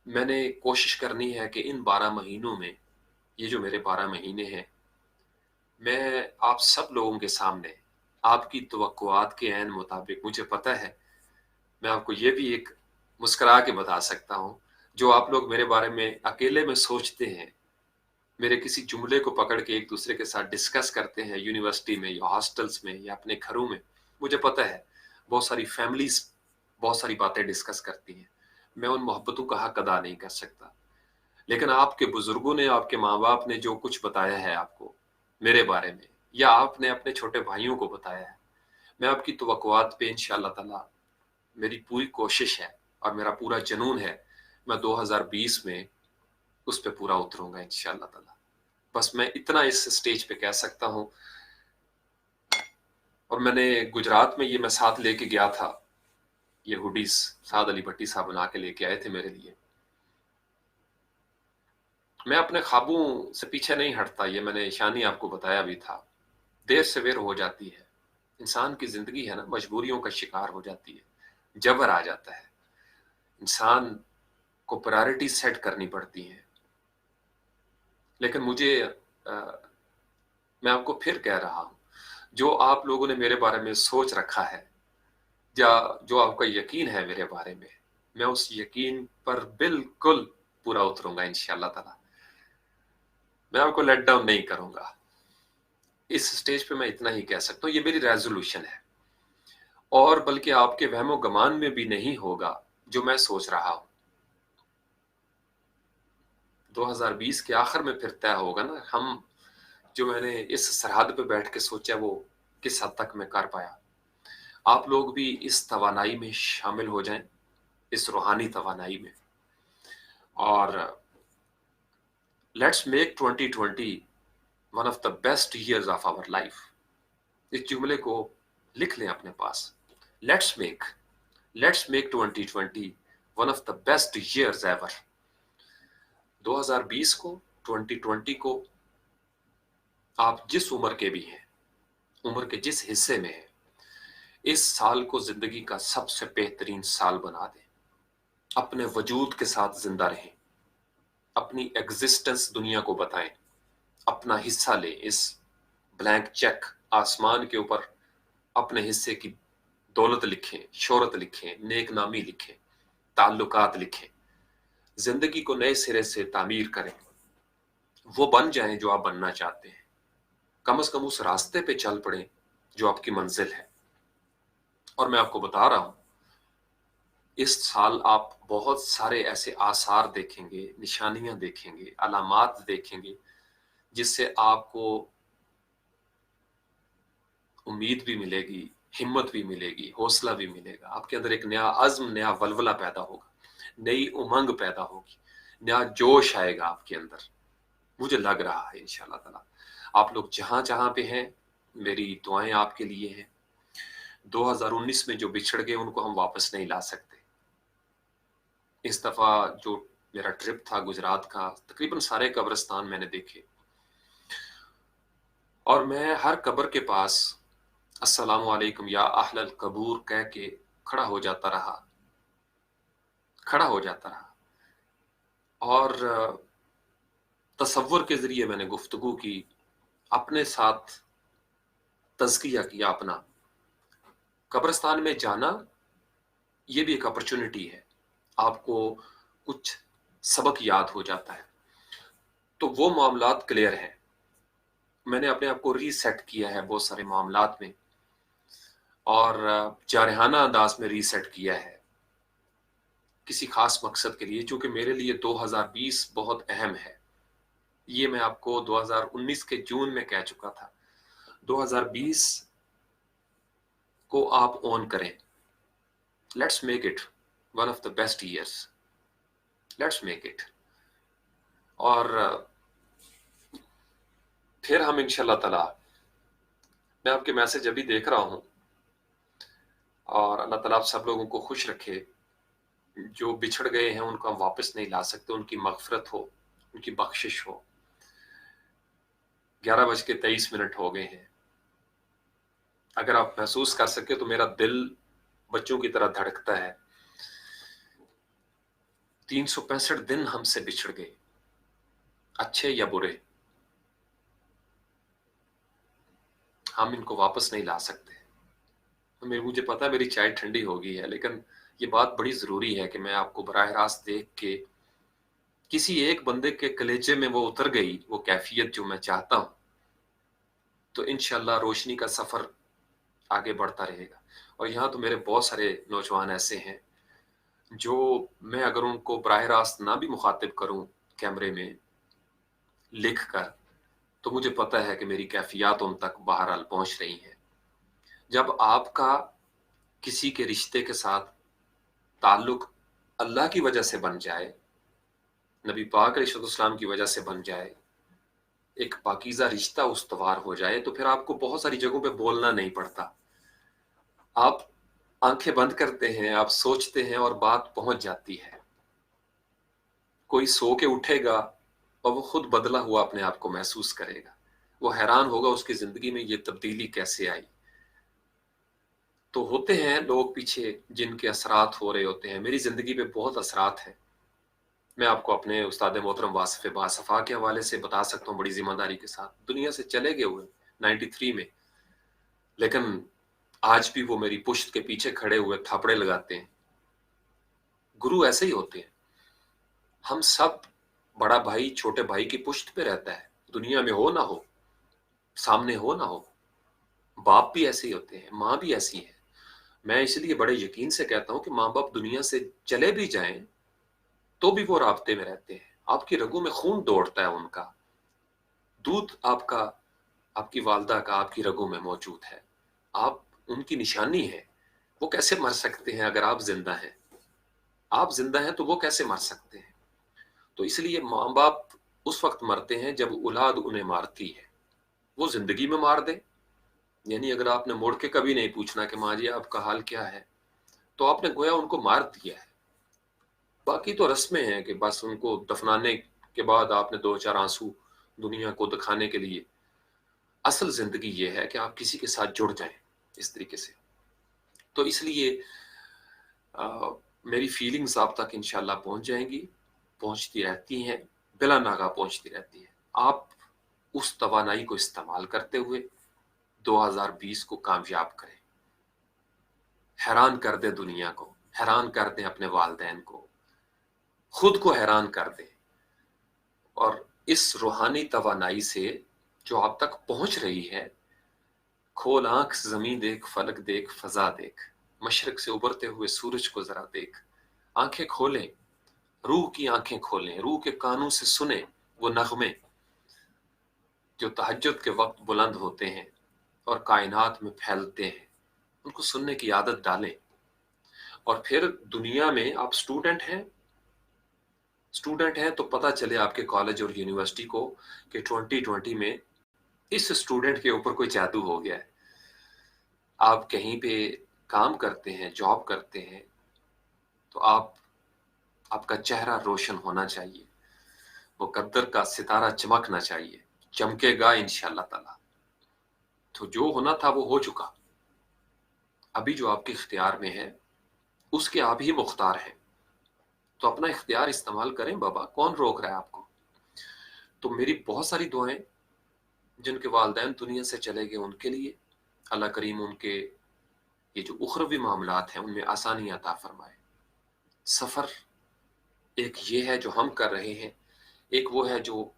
Speaker 1: میں نے کوشش کرنی ہے کہ ان 12 مہینوں میں، یہ جو میرے 12 مہینے ہیں، میں آپ سب لوگوں کے سامنے آپ کی توقعات کے عین مطابق، مجھے پتہ ہے، میں آپ کو یہ بھی ایک مسکرا کے بتا سکتا ہوں، جو آپ لوگ میرے بارے میں اکیلے میں سوچتے ہیں، میرے کسی جملے کو پکڑ کے ایک دوسرے کے ساتھ ڈسکس کرتے ہیں یونیورسٹی میں یا ہاسٹلز میں یا اپنے گھروں میں، مجھے پتہ ہے بہت ساری فیملیز بہت ساری باتیں ڈسکس کرتی ہیں. میں ان محبتوں کا حق ادا نہیں کر سکتا، لیکن آپ کے بزرگوں نے، آپ کے ماں باپ نے جو کچھ بتایا ہے آپ کو میرے بارے میں، یا آپ نے اپنے چھوٹے بھائیوں کو بتایا ہے، میں آپ کی توقعات پہ انشاءاللہ تعالی، میری پوری کوشش ہے اور میرا پورا جنون ہے، میں 2020 میں اس پہ پورا اتروں گا انشاءاللہ تعالی. بس میں اتنا اس سٹیج پہ کہہ سکتا ہوں. اور میں نے گجرات میں یہ میں ساتھ لے کے گیا تھا، یہ ہوڈیز سعد علی بھٹی صاحب بنا کے لے کے آئے تھے میرے لیے. میں اپنے خوابوں سے پیچھے نہیں ہٹتا، یہ میں نے شانی آپ کو بتایا بھی تھا. دیر سویر ہو جاتی ہے، انسان کی زندگی ہے نا، مجبوریوں کا شکار ہو جاتی ہے، جبر آ جاتا ہے، انسان کو پرائرٹی سیٹ کرنی پڑتی ہیں. لیکن مجھے میں آپ کو پھر کہہ رہا ہوں، جو آپ لوگوں نے میرے بارے میں سوچ رکھا ہے یا جو آپ کا یقین ہے میرے بارے میں اس یقین پر بالکل پورا اتروں گا انشاءاللہ تعالی. میں آپ کو لیٹ ڈاؤن نہیں کروں گا. اس سٹیج پہ میں اتنا ہی کہہ سکتا ہوں، یہ میری ریزولوشن ہے. اور بلکہ آپ کے وہم و گمان میں بھی نہیں ہوگا جو میں سوچ رہا ہوں. 2020 کے آخر میں پھر طے ہوگا نا ہم جو میں نے اس سرحد پہ بیٹھ کے سوچا وہ کس حد تک میں کر پایا. آپ لوگ بھی اس توانائی میں شامل ہو جائیں، اس روحانی توانائی میں. اور let's make 2020 one of the best years of our life. اس جملے کو لکھ لیں اپنے پاس. Let's make 2020 one of the best years ever. 2020 کو 2020 کو آپ جس عمر کے بھی ہیں، عمر کے جس حصے میں ہیں، اس سال کو زندگی کا سب سے بہترین سال بنا دیں. اپنے وجود کے ساتھ زندہ رہیں، اپنی ایگزسٹنس دنیا کو بتائیں، اپنا حصہ لیں. اس بلینک چیک آسمان کے اوپر اپنے حصے کی دولت لکھیں، شہرت لکھیں، نیک نامی لکھیں، تعلقات لکھیں. زندگی کو نئے سرے سے تعمیر کریں، وہ بن جائیں جو آپ بننا چاہتے ہیں. کم از کم اس راستے پہ چل پڑیں جو آپ کی منزل ہے. اور میں آپ کو بتا رہا ہوں اس سال آپ بہت سارے ایسے آثار دیکھیں گے، نشانیاں دیکھیں گے، علامات دیکھیں گے جس سے آپ کو امید بھی ملے گی، ہمت بھی ملے گی، حوصلہ بھی ملے گا. آپ کے اندر ایک نیا عزم، نیا ولولہ پیدا ہوگا، نئی امنگ پیدا ہوگی، نیا جوش آئے گا آپ کے اندر. مجھے لگ رہا ہے انشاءاللہ تعالی. آپ لوگ جہاں جہاں پہ ہیں میری دعائیں آپ کے لیے ہیں. 2019 میں جو بچھڑ گئے ان کو ہم واپس نہیں لا سکتے. اس دفعہ جو میرا ٹرپ تھا گجرات کا، تقریباً سارے قبرستان میں نے دیکھے، اور میں ہر قبر کے پاس السلام علیکم یا اہل القبور کہہ کے کھڑا ہو جاتا رہا. اور تصور کے ذریعے میں نے گفتگو کی، اپنے ساتھ تزکیہ کیا اپنا. قبرستان میں جانا یہ بھی ایک اپرچونٹی ہے، آپ کو کچھ سبق یاد ہو جاتا ہے. تو وہ معاملات کلیئر ہیں. میں نے اپنے آپ کو ری سیٹ کیا ہے بہت سارے معاملات میں، اور جارحانہ انداز میں ری سیٹ کیا ہے کسی خاص مقصد کے لیے، چونکہ میرے لیے 2020 بہت اہم ہے. یہ میں آپ کو 2019 کے جون میں کہہ چکا تھا. 2020 کو آپ اون کریں. Let's make it one of the best years. Let's make it. اور پھر ہم انشاءاللہ تعالی، میں آپ کے میسج ابھی دیکھ رہا ہوں، اور اللہ تعالیٰ آپ سب لوگوں کو خوش رکھے. جو بچھڑ گئے ہیں ان کو ہم واپس نہیں لا سکتے، ان کی مغفرت ہو، ان کی بخشش ہو. 11:23 ہو گئے ہیں. اگر آپ محسوس کر سکے تو میرا دل بچوں کی طرح دھڑکتا ہے. 365 دن ہم سے بچھڑ گئے، اچھے یا برے، ہم ان کو واپس نہیں لا سکتے. مجھے پتا ہے میری چائے ٹھنڈی ہو گئی ہے، لیکن یہ بات بڑی ضروری ہے کہ میں آپ کو براہ راست دیکھ کے کسی ایک بندے کے کلیجے میں وہ اتر گئی وہ کیفیت جو میں چاہتا ہوں، تو انشاءاللہ روشنی کا سفر آگے بڑھتا رہے گا. اور یہاں تو میرے بہت سارے نوجوان ایسے ہیں جو میں اگر ان کو براہ راست نہ بھی مخاطب کروں کیمرے میں لکھ کر، تو مجھے پتہ ہے کہ میری کیفیات ان تک بہرحال پہنچ رہی ہیں. جب آپ کا کسی کے رشتے کے ساتھ تعلق اللہ کی وجہ سے بن جائے، نبی پاک علیہ السلام کی وجہ سے بن جائے، ایک پاکیزہ رشتہ استوار ہو جائے، تو پھر آپ کو بہت ساری جگہوں پہ بولنا نہیں پڑتا. آپ آنکھیں بند کرتے ہیں، آپ سوچتے ہیں اور بات پہنچ جاتی ہے. کوئی سو کے اٹھے گا اور وہ خود بدلا ہوا اپنے آپ کو محسوس کرے گا. وہ حیران ہوگا اس کی زندگی میں یہ تبدیلی کیسے آئی. تو ہوتے ہیں لوگ پیچھے جن کے اثرات ہو رہے ہوتے ہیں. میری زندگی پہ بہت اثرات ہیں. میں آپ کو اپنے استاد محترم واصف باصفا کے حوالے سے بتا سکتا ہوں بڑی ذمہ داری کے ساتھ. دنیا سے چلے گئے ہوئے 93 میں، لیکن آج بھی وہ میری پشت کے پیچھے کھڑے ہوئے تھاپڑے لگاتے ہیں۔ گرو ایسے ہی ہوتے ہیں۔ ہم سب، بڑا بھائی چھوٹے بھائی کی پشت پہ رہتا ہے، دنیا میں ہو نہ ہو، سامنے ہو نہ ہو۔ باپ بھی ایسے ہی ہوتے ہیں، ماں بھی ایسی ہے۔ میں اس لیے بڑے یقین سے کہتا ہوں کہ ماں باپ دنیا سے چلے بھی جائیں تو بھی وہ رابطے میں رہتے ہیں، آپ کی رگوں میں خون دوڑتا ہے ان کا، دودھ آپ کا، آپ کی والدہ کا آپ کی رگوں میں موجود ہے، آپ ان کی نشانی ہے۔ وہ کیسے مر سکتے ہیں اگر آپ زندہ ہیں؟ آپ زندہ ہیں تو وہ کیسے مر سکتے ہیں؟ تو اس لیے ماں باپ اس وقت مرتے ہیں جب اولاد انہیں مارتی ہے۔ وہ زندگی میں مار دے، یعنی اگر آپ نے مڑ کے کبھی نہیں پوچھنا کہ ماں جی آپ کا حال کیا ہے، تو آپ نے گویا ان کو مار دیا ہے۔ باقی تو رسمیں ہیں کہ بس ان کو دفنانے کے بعد آپ نے دو چار آنسو دنیا کو دکھانے کے لیے۔ اصل زندگی یہ ہے کہ آپ کسی کے ساتھ جڑ جائیں اس طریقے سے۔ تو اس لیے میری فیلنگز آپ تک انشاءاللہ پہنچ جائیں گی، پہنچتی رہتی ہیں، بلا ناغہ پہنچتی رہتی ہیں۔ آپ اس توانائی کو استعمال کرتے ہوئے 2020 کو کامیاب کریں، حیران کر دیں دنیا کو، حیران کر دیں اپنے والدین کو، خود کو حیران کر دیں، اور اس روحانی توانائی سے جو آپ تک پہنچ رہی ہے، کھول آنکھ زمین دیکھ، فلک دیکھ، فضا دیکھ، مشرق سے ابھرتے ہوئے سورج کو ذرا دیکھ، آنکھیں کھولیں، روح کی آنکھیں کھولیں، روح کے کانوں سے سنیں وہ نغمے جو تہجد کے وقت بلند ہوتے ہیں اور کائنات میں پھیلتے ہیں، ان کو سننے کی عادت ڈالیں۔ اور پھر دنیا میں آپ اسٹوڈنٹ ہیں تو پتہ چلے آپ کے کالج اور یونیورسٹی کو کہ 2020 میں اس اسٹوڈنٹ کے اوپر کوئی جادو ہو گیا ہے۔ آپ کہیں پہ کام کرتے ہیں، جاب کرتے ہیں، تو آپ کا چہرہ روشن ہونا چاہیے، مقدر کا ستارہ چمکنا چاہیے، چمکے گا انشاءاللہ تعالی۔ تو جو ہونا تھا وہ ہو چکا، ابھی جو آپ کے اختیار میں ہے اس کے آپ ہی مختار ہیں، تو اپنا اختیار استعمال کریں بابا، کون روک رہا ہے آپ کو؟ تو میری بہت ساری دعائیں جن کے والدین دنیا سے چلے گئے ان کے لیے، اللہ کریم ان کے یہ جو اخروی معاملات ہیں ان میں آسانی عطا فرمائے۔ سفر ایک یہ ہے جو ہم کر رہے ہیں، ایک وہ ہے جو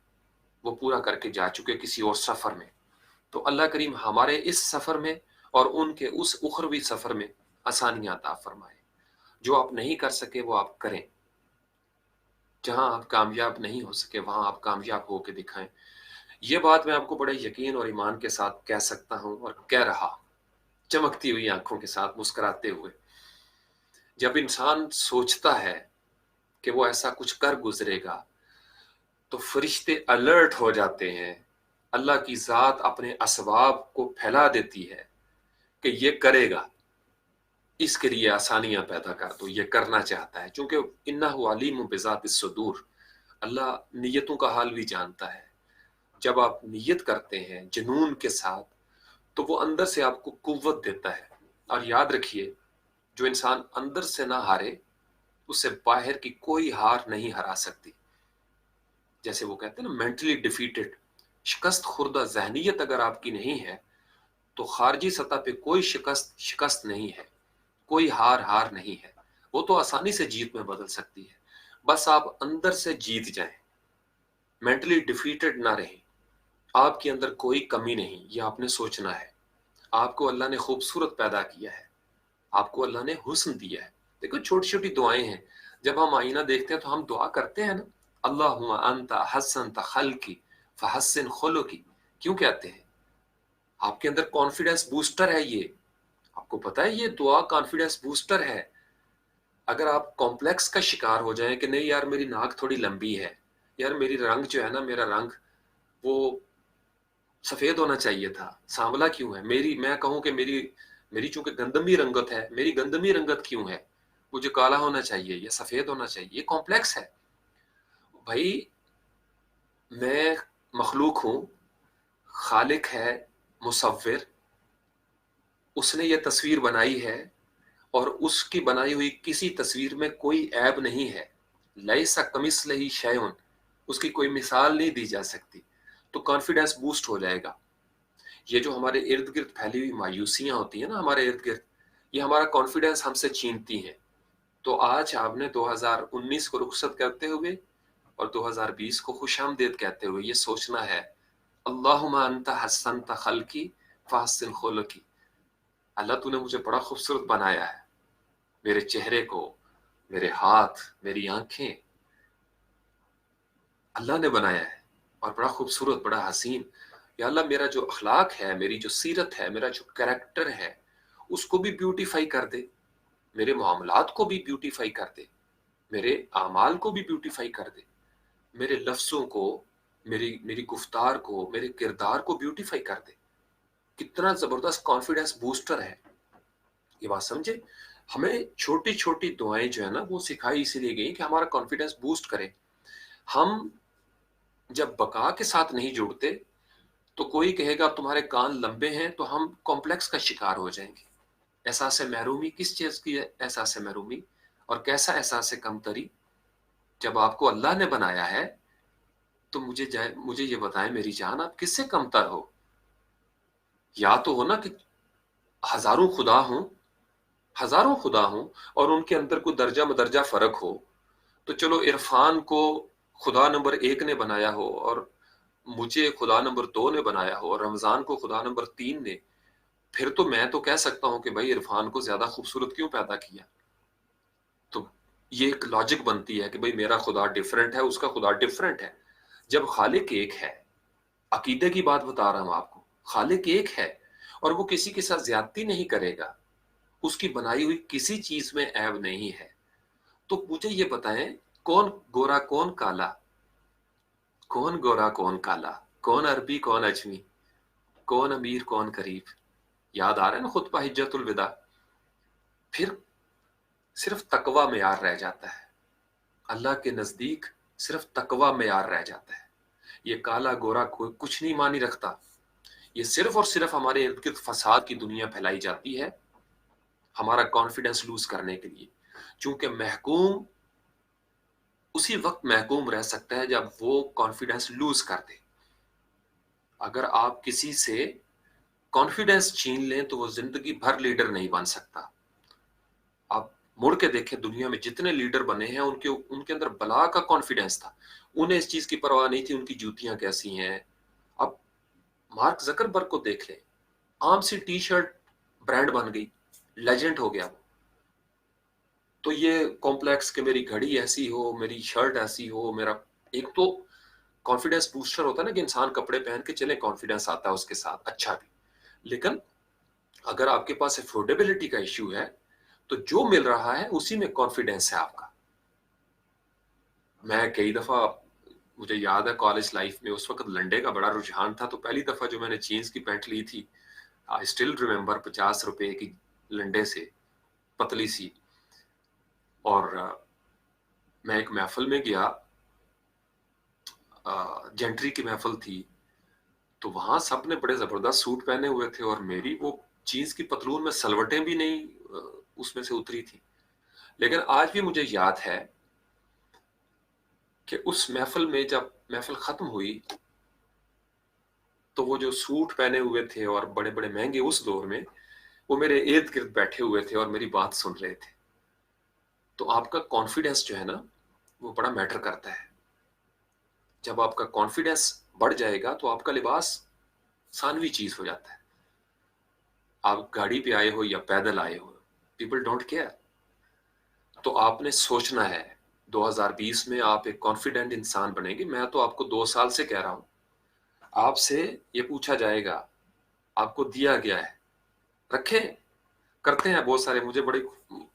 Speaker 1: وہ پورا کر کے جا چکے کسی اور سفر میں، تو اللہ کریم ہمارے اس سفر میں اور ان کے اس اخروی سفر میں آسانیاں عطا فرمائے۔ جو آپ نہیں کر سکے وہ آپ کریں، جہاں آپ کامیاب نہیں ہو سکے وہاں آپ کامیاب ہو کے دکھائیں۔ یہ بات میں آپ کو بڑے یقین اور ایمان کے ساتھ کہہ سکتا ہوں اور کہہ رہا، چمکتی ہوئی آنکھوں کے ساتھ مسکراتے ہوئے۔ جب انسان سوچتا ہے کہ وہ ایسا کچھ کر گزرے گا تو فرشتے الرٹ ہو جاتے ہیں، اللہ کی ذات اپنے اسباب کو پھیلا دیتی ہے کہ یہ کرے گا، اس کے لیے آسانیاں پیدا کر دو، یہ کرنا چاہتا ہے، چونکہ انہ علیم بذات الصدور، اللہ نیتوں کا حال بھی جانتا ہے۔ جب آپ نیت کرتے ہیں جنون کے ساتھ تو وہ اندر سے آپ کو قوت دیتا ہے۔ اور یاد رکھیے، جو انسان اندر سے نہ ہارے اسے باہر کی کوئی ہار نہیں ہرا سکتی۔ جیسے وہ کہتے ہیں نا، مینٹلی ڈیفیٹڈ، شکست خوردہ ذہنیت اگر آپ کی نہیں ہے تو خارجی سطح پہ کوئی شکست نہیں ہے، کوئی ہار نہیں ہے، وہ تو آسانی سے جیت میں بدل سکتی ہے۔ بس آپ اندر سے جیت جائیں، مینٹلی ڈیفیٹڈ نہ رہیں، آپ کے اندر کوئی کمی نہیں، یہ آپ نے سوچنا ہے۔ آپ کو اللہ نے خوبصورت پیدا کیا ہے، آپ کو اللہ نے حسن دیا ہے۔ دیکھو چھوٹی چھوٹی دعائیں ہیں، جب ہم آئینہ دیکھتے ہیں تو ہم دعا کرتے ہیں نا، اللہم انت حسنت خلقی فحسن خلقی، کیوں کہتے ہیں؟ آپ کے اندر کانفیڈنس بوسٹر ہے یہ، آپ کو پتہ ہے یہ دعا کانفیڈنس بوسٹر ہے۔ اگر آپ کمپلیکس کا شکار ہو جائیں کہ نہیں یار میری ناک تھوڑی لمبی ہے، یار میری رنگ جو ہے نا، میرا رنگ وہ سفید ہونا چاہیے تھا، سانولا کیوں ہے؟ میں کہوں کہ میری چونکہ گندمی رنگت ہے، میری گندمی رنگت کیوں ہے؟ مجھے کالا ہونا چاہیے یا سفید ہونا چاہیے، یہ کمپلیکس ہے۔ بھائی میں مخلوق ہوں، خالق ہے مصور، اس نے یہ تصویر بنائی ہے اور اس کی بنائی ہوئی کسی تصویر میں کوئی عیب نہیں ہے، لیس کمثلہ شیء، اس کی کوئی مثال نہیں دی جا سکتی۔ تو کانفیڈنس بوسٹ ہو جائے گا۔ یہ جو ہمارے ارد گرد پھیلی ہوئی مایوسیاں ہوتی ہیں نا ہمارے ارد گرد، یہ ہمارا کانفیڈنس ہم سے چھینتی ہیں۔ تو آج آپ نے 2019 کو رخصت کرتے ہوئے اور 2020 کو خوش آمدید کہتے ہوئے یہ سوچنا ہے، اللہم انت حسنت خلقی فحسن خلقی، اللہ تو نے مجھے بڑا خوبصورت بنایا ہے، میرے چہرے کو، میرے ہاتھ، میری آنکھیں اللہ نے بنایا ہے اور بڑا خوبصورت، بڑا حسین۔ یا اللہ میرا جو اخلاق ہے، میری جو سیرت ہے، میرا جو کریکٹر ہے، اس کو بھی بیوٹیفائی کر دے، میرے معاملات کو بھی بیوٹیفائی کر دے، میرے اعمال کو بھی بیوٹیفائی کر دے، میرے لفظوں کو، میری گفتار کو، میرے کردار کو بیوٹیفائی کر دے۔ کتنا زبردست کانفیڈنس بوسٹر ہے یہ بات سمجھے۔ ہمیں چھوٹی چھوٹی دعائیں جو ہے نا وہ سکھائی اسی لیے گئی کہ ہمارا کانفیڈنس بوسٹ کرے۔ ہم جب بقا کے ساتھ نہیں جڑتے تو کوئی کہے گا تمہارے کان لمبے ہیں تو ہم کمپلیکس کا شکار ہو جائیں گے۔ احساس محرومی کس چیز کی ہے؟ احساس محرومی اور کیسا احساس کمتری؟ جب آپ کو اللہ نے بنایا ہے تو مجھے یہ بتائیں میری جان، آپ کس سے کمتر ہو؟ یا تو ہو نا کہ ہزاروں خدا ہوں اور ان کے اندر کوئی درجہ مدرجہ فرق ہو، تو چلو عرفان کو خدا نمبر 1 نے بنایا ہو اور مجھے خدا نمبر 2 نے بنایا ہو اور رمضان کو خدا نمبر 3 نے، پھر تو میں تو کہہ سکتا ہوں کہ بھائی عرفان کو زیادہ خوبصورت کیوں پیدا کیا؟ تو یہ ایک لاجک بنتی ہے کہ بھائی میرا خدا ڈیفرنٹ ہے، اس کا خدا ڈیفرنٹ ہے۔ جب خالق ایک ہے، عقیدے کی بات بتا رہا ہوں آپ کو، خالق ایک ہے اور وہ کسی کے ساتھ زیادتی نہیں کرے گا، اس کی بنائی ہوئی کسی چیز میں عیب نہیں ہے، تو مجھے یہ بتائیں کون گورا کون کالا، کون گورا کون کالا، کون عربی کون اجمی، کون امیر کون قریب؟ یاد آ رہا ہے نا خطبہ حجت الوداع؟ پھر صرف تقوی معیار رہ جاتا ہے، اللہ کے نزدیک صرف تقوی معیار رہ جاتا ہے۔ یہ کالا گورا کوئی کچھ نہیں معنی رکھتا، یہ صرف اور صرف ہمارے ارد گرد فساد کی دنیا پھیلائی جاتی ہے ہمارا کانفیڈنس لوز کرنے کے لیے، چونکہ محکوم اسی وقت محکوم رہ سکتا ہے جب وہ کانفیڈنس لوز کر دے۔ اگر آپ کسی سے کانفیڈنس چھین لیں تو وہ زندگی بھر لیڈر نہیں بن سکتا۔ آپ مڑ کے دیکھیں دنیا میں جتنے لیڈر بنے ہیں ان کے اندر بلا کا کانفیڈنس تھا، انہیں اس چیز کی پرواہ نہیں تھی ان کی جوتیاں کیسی ہیں۔ اب مارک زکربرگ کو دیکھ لیں، عام سی ٹی شرٹ برانڈ بن گئی، لیجنڈ ہو گیا وہ۔ تو یہ کمپلیکس کہ میری گھڑی ایسی ہو، میری شرٹ ایسی ہو، میرا ایک تو کانفیڈنس بوسٹر ہوتا ہے نا کہ انسان کپڑے پہن کے چلے، کانفیڈنس آتا ہے اس کے ساتھ اچھا بھی، لیکن اگر آپ کے پاس افورڈیبلٹی کا ایشو ہے تو جو مل رہا ہے اسی میں کانفیڈنس ہے آپ کا۔ میں کئی دفعہ، مجھے یاد ہے کالج لائف میں اس وقت لنڈے کا بڑا رجحان تھا، تو پہلی دفعہ جو میں نے جینز کی پینٹ لی تھی، آئی اسٹل ریمبر، 50 روپے کی لنڈے سے پتلی سی، اور میں ایک محفل میں گیا، جنٹری کی محفل تھی، تو وہاں سب نے بڑے زبردست سوٹ پہنے ہوئے تھے اور میری وہ جینز کی پتلون میں سلوٹیں بھی نہیں اس میں سے اتری تھی۔ لیکن آج بھی مجھے یاد ہے کہ اس محفل میں جب محفل ختم ہوئی تو وہ جو سوٹ پہنے ہوئے تھے اور بڑے بڑے مہنگے اس دور میں، وہ میرے ارد گرد بیٹھے ہوئے تھے اور میری بات سن رہے تھے۔ تو آپ کا کانفیڈنس جو ہے نا وہ بڑا میٹر کرتا ہے۔ جب آپ کا کانفیڈنس بڑھ جائے گا تو آپ کا لباس ثانوی چیز ہو جاتا ہے۔ آپ گاڑی پہ آئے ہو یا پیدل آئے ہو، پیپل ڈونٹ کیئر۔ تو آپ نے سوچنا ہے 2020 میں آپ ایک کانفیڈنٹ انسان بنیں گے۔ میں تو آپ کو 2 سال سے کہہ رہا ہوں، آپ سے یہ پوچھا جائے گا آپ کو دیا گیا ہے، رکھیں، کرتے ہیں بہت سارے، مجھے بڑے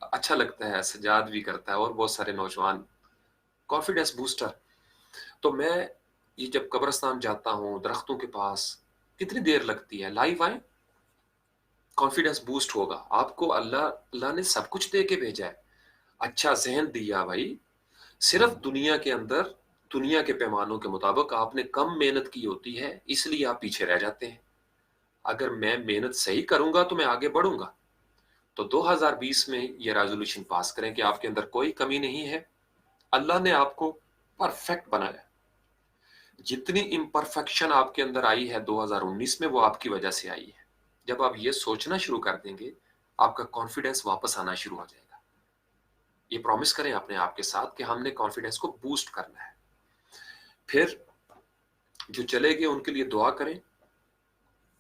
Speaker 1: اچھا لگتا ہے، سجاد بھی کرتا ہے اور بہت سارے نوجوان، کانفیڈنس بوسٹر۔ تو میں یہ جب قبرستان جاتا ہوں، درختوں کے پاس، کتنی دیر لگتی ہے، لائیو آئیں، کانفیڈنس بوسٹ ہوگا آپ کو۔ اللہ نے سب کچھ دے کے بھیجا ہے، اچھا ذہن دیا بھائی، صرف دنیا کے اندر دنیا کے پیمانوں کے مطابق آپ نے کم محنت کی ہوتی ہے، اس لیے آپ پیچھے رہ جاتے ہیں۔ اگر میں محنت صحیح کروں گا تو میں آگے بڑھوں گا۔ تو 2020 میں یہ ریزولوشن پاس کریں کہ آپ کے اندر کوئی کمی نہیں ہے، اللہ نے آپ کو پرفیکٹ بنایا۔ जितनी इम्परफेक्शन आपके अंदर आई है 2019 में, वो आपकी वजह से आई है। जब आप ये सोचना शुरू कर देंगे, आपका कॉन्फिडेंस वापस आना शुरू हो जाएगा। ये प्रॉमिस करें अपने आप के साथ कि हमने कॉन्फिडेंस को बूस्ट करना है। फिर जो चले गए उनके लिए दुआ करें।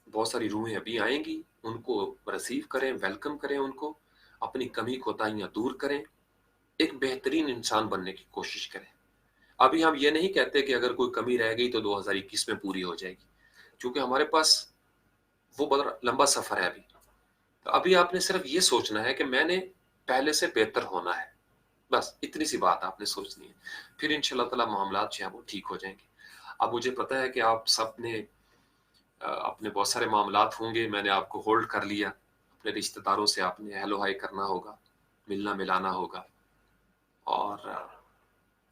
Speaker 1: बहुत सारी रूहें अभी आएंगी, उनको रिसीव करें, वेलकम करें, उनको अपनी कमी कोताहियां दूर करें, एक बेहतरीन इंसान बनने की कोशिश करें। अभी हम ये नहीं कहते कि अगर कोई कमी रह गई तो 2021 में पूरी हो जाएगी, क्योंकि हमारे पास वो बड़ा लंबा सफर है अभी। तो अभी आपने सिर्फ ये सोचना है कि मैंने पहले से बेहतर होना है, बस इतनी सी बात आपने सोचनी है। फिर इंशाल्लाह ताला मामलात जो है वो ठीक हो जाएंगे। अब मुझे पता है कि आप सब ने अपने बहुत सारे मामलात होंगे, मैंने आपको होल्ड कर लिया। अपने रिश्तेदारों से आपने हेलो हाई करना होगा, मिलना मिलाना होगा, और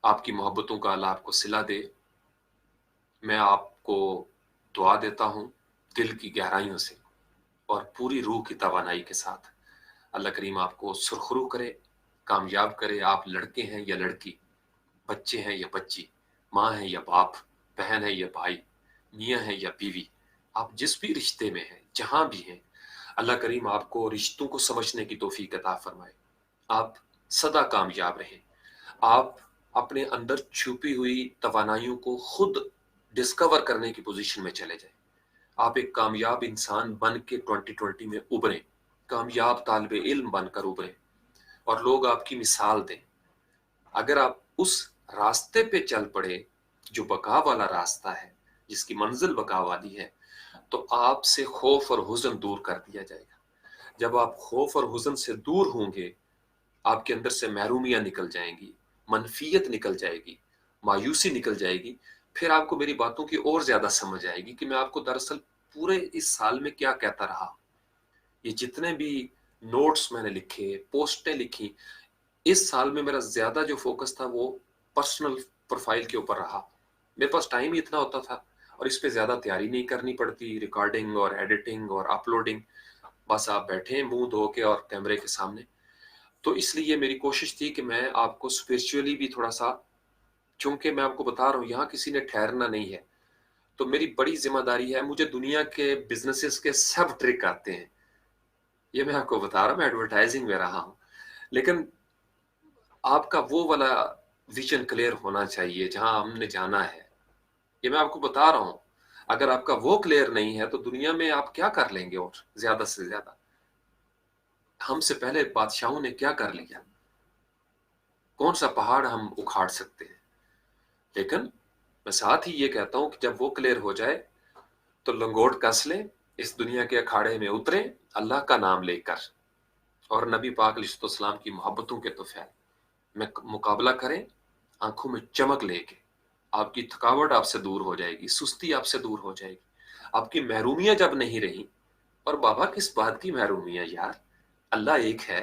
Speaker 1: आपकी मोहब्बतों का अल्लाह आपको सिला दे। मैं आपको दुआ देता हूँ दिल की गहराइयों से और पूरी रूह की तवानाई के साथ। अल्लाह करीम आपको सुरखरू करे, कामयाब करे। आप लड़के हैं या लड़की, बच्चे हैं या बच्ची, माँ है या बाप, बहन है या भाई, मियाँ है या बीवी, आप जिस भी रिश्ते में हैं, जहां भी हैं, अल्लाह करीम आपको रिश्तों को समझने की तौफीक अता फरमाए। आप सदा कामयाब रहें। आप अपने अंदर छुपी हुई तवानाइयों को खुद डिस्कवर करने की पोजीशन में चले जाएं। आप एक कामयाब इंसान बन के 2020 में उभरें, कामयाब तालिबे इल्म बनकर उभरें और लोग आपकी मिसाल दें। अगर आप उस रास्ते पे चल पड़े जो बका वाला रास्ता है, जिसकी मंजिल बका वाली है, तो आपसे खौफ और हुज़न दूर कर दिया जाएगा। जब आप खौफ और हुज़न से दूर होंगे, आपके अंदर से महरूमियां निकल जाएंगी, मनफियत निकल जाएगी, मायूसी निकल जाएगी। फिर आपको मेरी बातों की और ज्यादा समझ आएगी कि मैं आपको दरअसल पूरे इस साल में क्या कहता रहा। ये जितने भी नोट्स मैंने लिखे, पोस्टें लिखी, इस साल में मेरा ज्यादा जो फोकस था वो पर्सनल प्रोफाइल के ऊपर रहा। मेरे पास टाइम ही इतना होता था और इस पे ज्यादा तैयारी नहीं करनी पड़ती, रिकॉर्डिंग और एडिटिंग और अपलोडिंग। बस आप बैठे मुंह धो के और कैमरे के सामने। तो इसलिए मेरी कोशिश थी कि मैं आपको स्पिरिचुअली भी थोड़ा सा, चूंकि मैं आपको बता रहा हूँ यहाँ किसी ने ठहरना नहीं है, तो मेरी बड़ी जिम्मेदारी है। मुझे दुनिया के बिजनेसेस के सब ट्रिक आते हैं, ये मैं आपको बता रहा हूँ, मैं एडवर्टाइजिंग में रहा हूँ। लेकिन आपका वो वाला विजन क्लियर होना चाहिए जहां हमने जाना है, ये मैं आपको बता रहा हूँ। अगर आपका वो क्लियर नहीं है तो दुनिया में आप क्या कर लेंगे, और ज्यादा से ज्यादा हमसे पहले बादशाहों ने क्या कर लिया, कौन सा पहाड़ हम उखाड़ सकते हैं। लेकिन मैं साथ ही ये कहता हूं कि जब वो क्लियर हो जाए तो लंगोट कस लें, इस दुनिया के अखाड़े में उतरें अल्लाह का नाम लेकर, और नबी पाक अलैहिस्सलाम की मोहब्बतों के तोहफे में मुकाबला करें, आंखों में चमक लेके। आपकी थकावट आपसे दूर हो जाएगी, सुस्ती आपसे दूर हो जाएगी, आपकी महरूमियां जब नहीं रही। और बाबा किस बात की महरूमियां यार, अल्लाह एक है,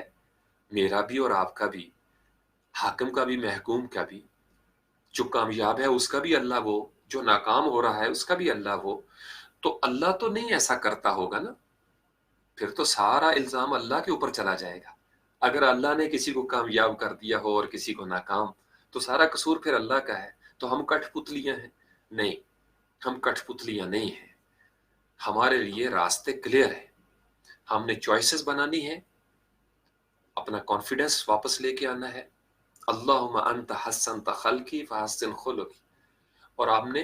Speaker 1: मेरा भी और आपका भी, हाकिम का भी महकूम का भी, जो कामयाब है उसका भी अल्लाह वो, जो नाकाम हो रहा है उसका भी अल्लाह वो। तो अल्लाह तो नहीं ऐसा करता होगा ना, फिर तो सारा इल्जाम अल्लाह के ऊपर चला जाएगा। अगर अल्लाह ने किसी को कामयाब कर दिया हो और किसी को नाकाम, तो सारा कसूर फिर अल्लाह का है। तो हम कठपुतलियां हैं? नहीं, हम कठपुतलियां नहीं हैं। हमारे लिए रास्ते क्लियर है, हमने चॉइसेस बनानी है, अपना कॉन्फिडेंस वापस लेके आना है। अल्लाहुम्मा अंत हस्सनत खल्की फहस्सिन खुलुकी। और आपने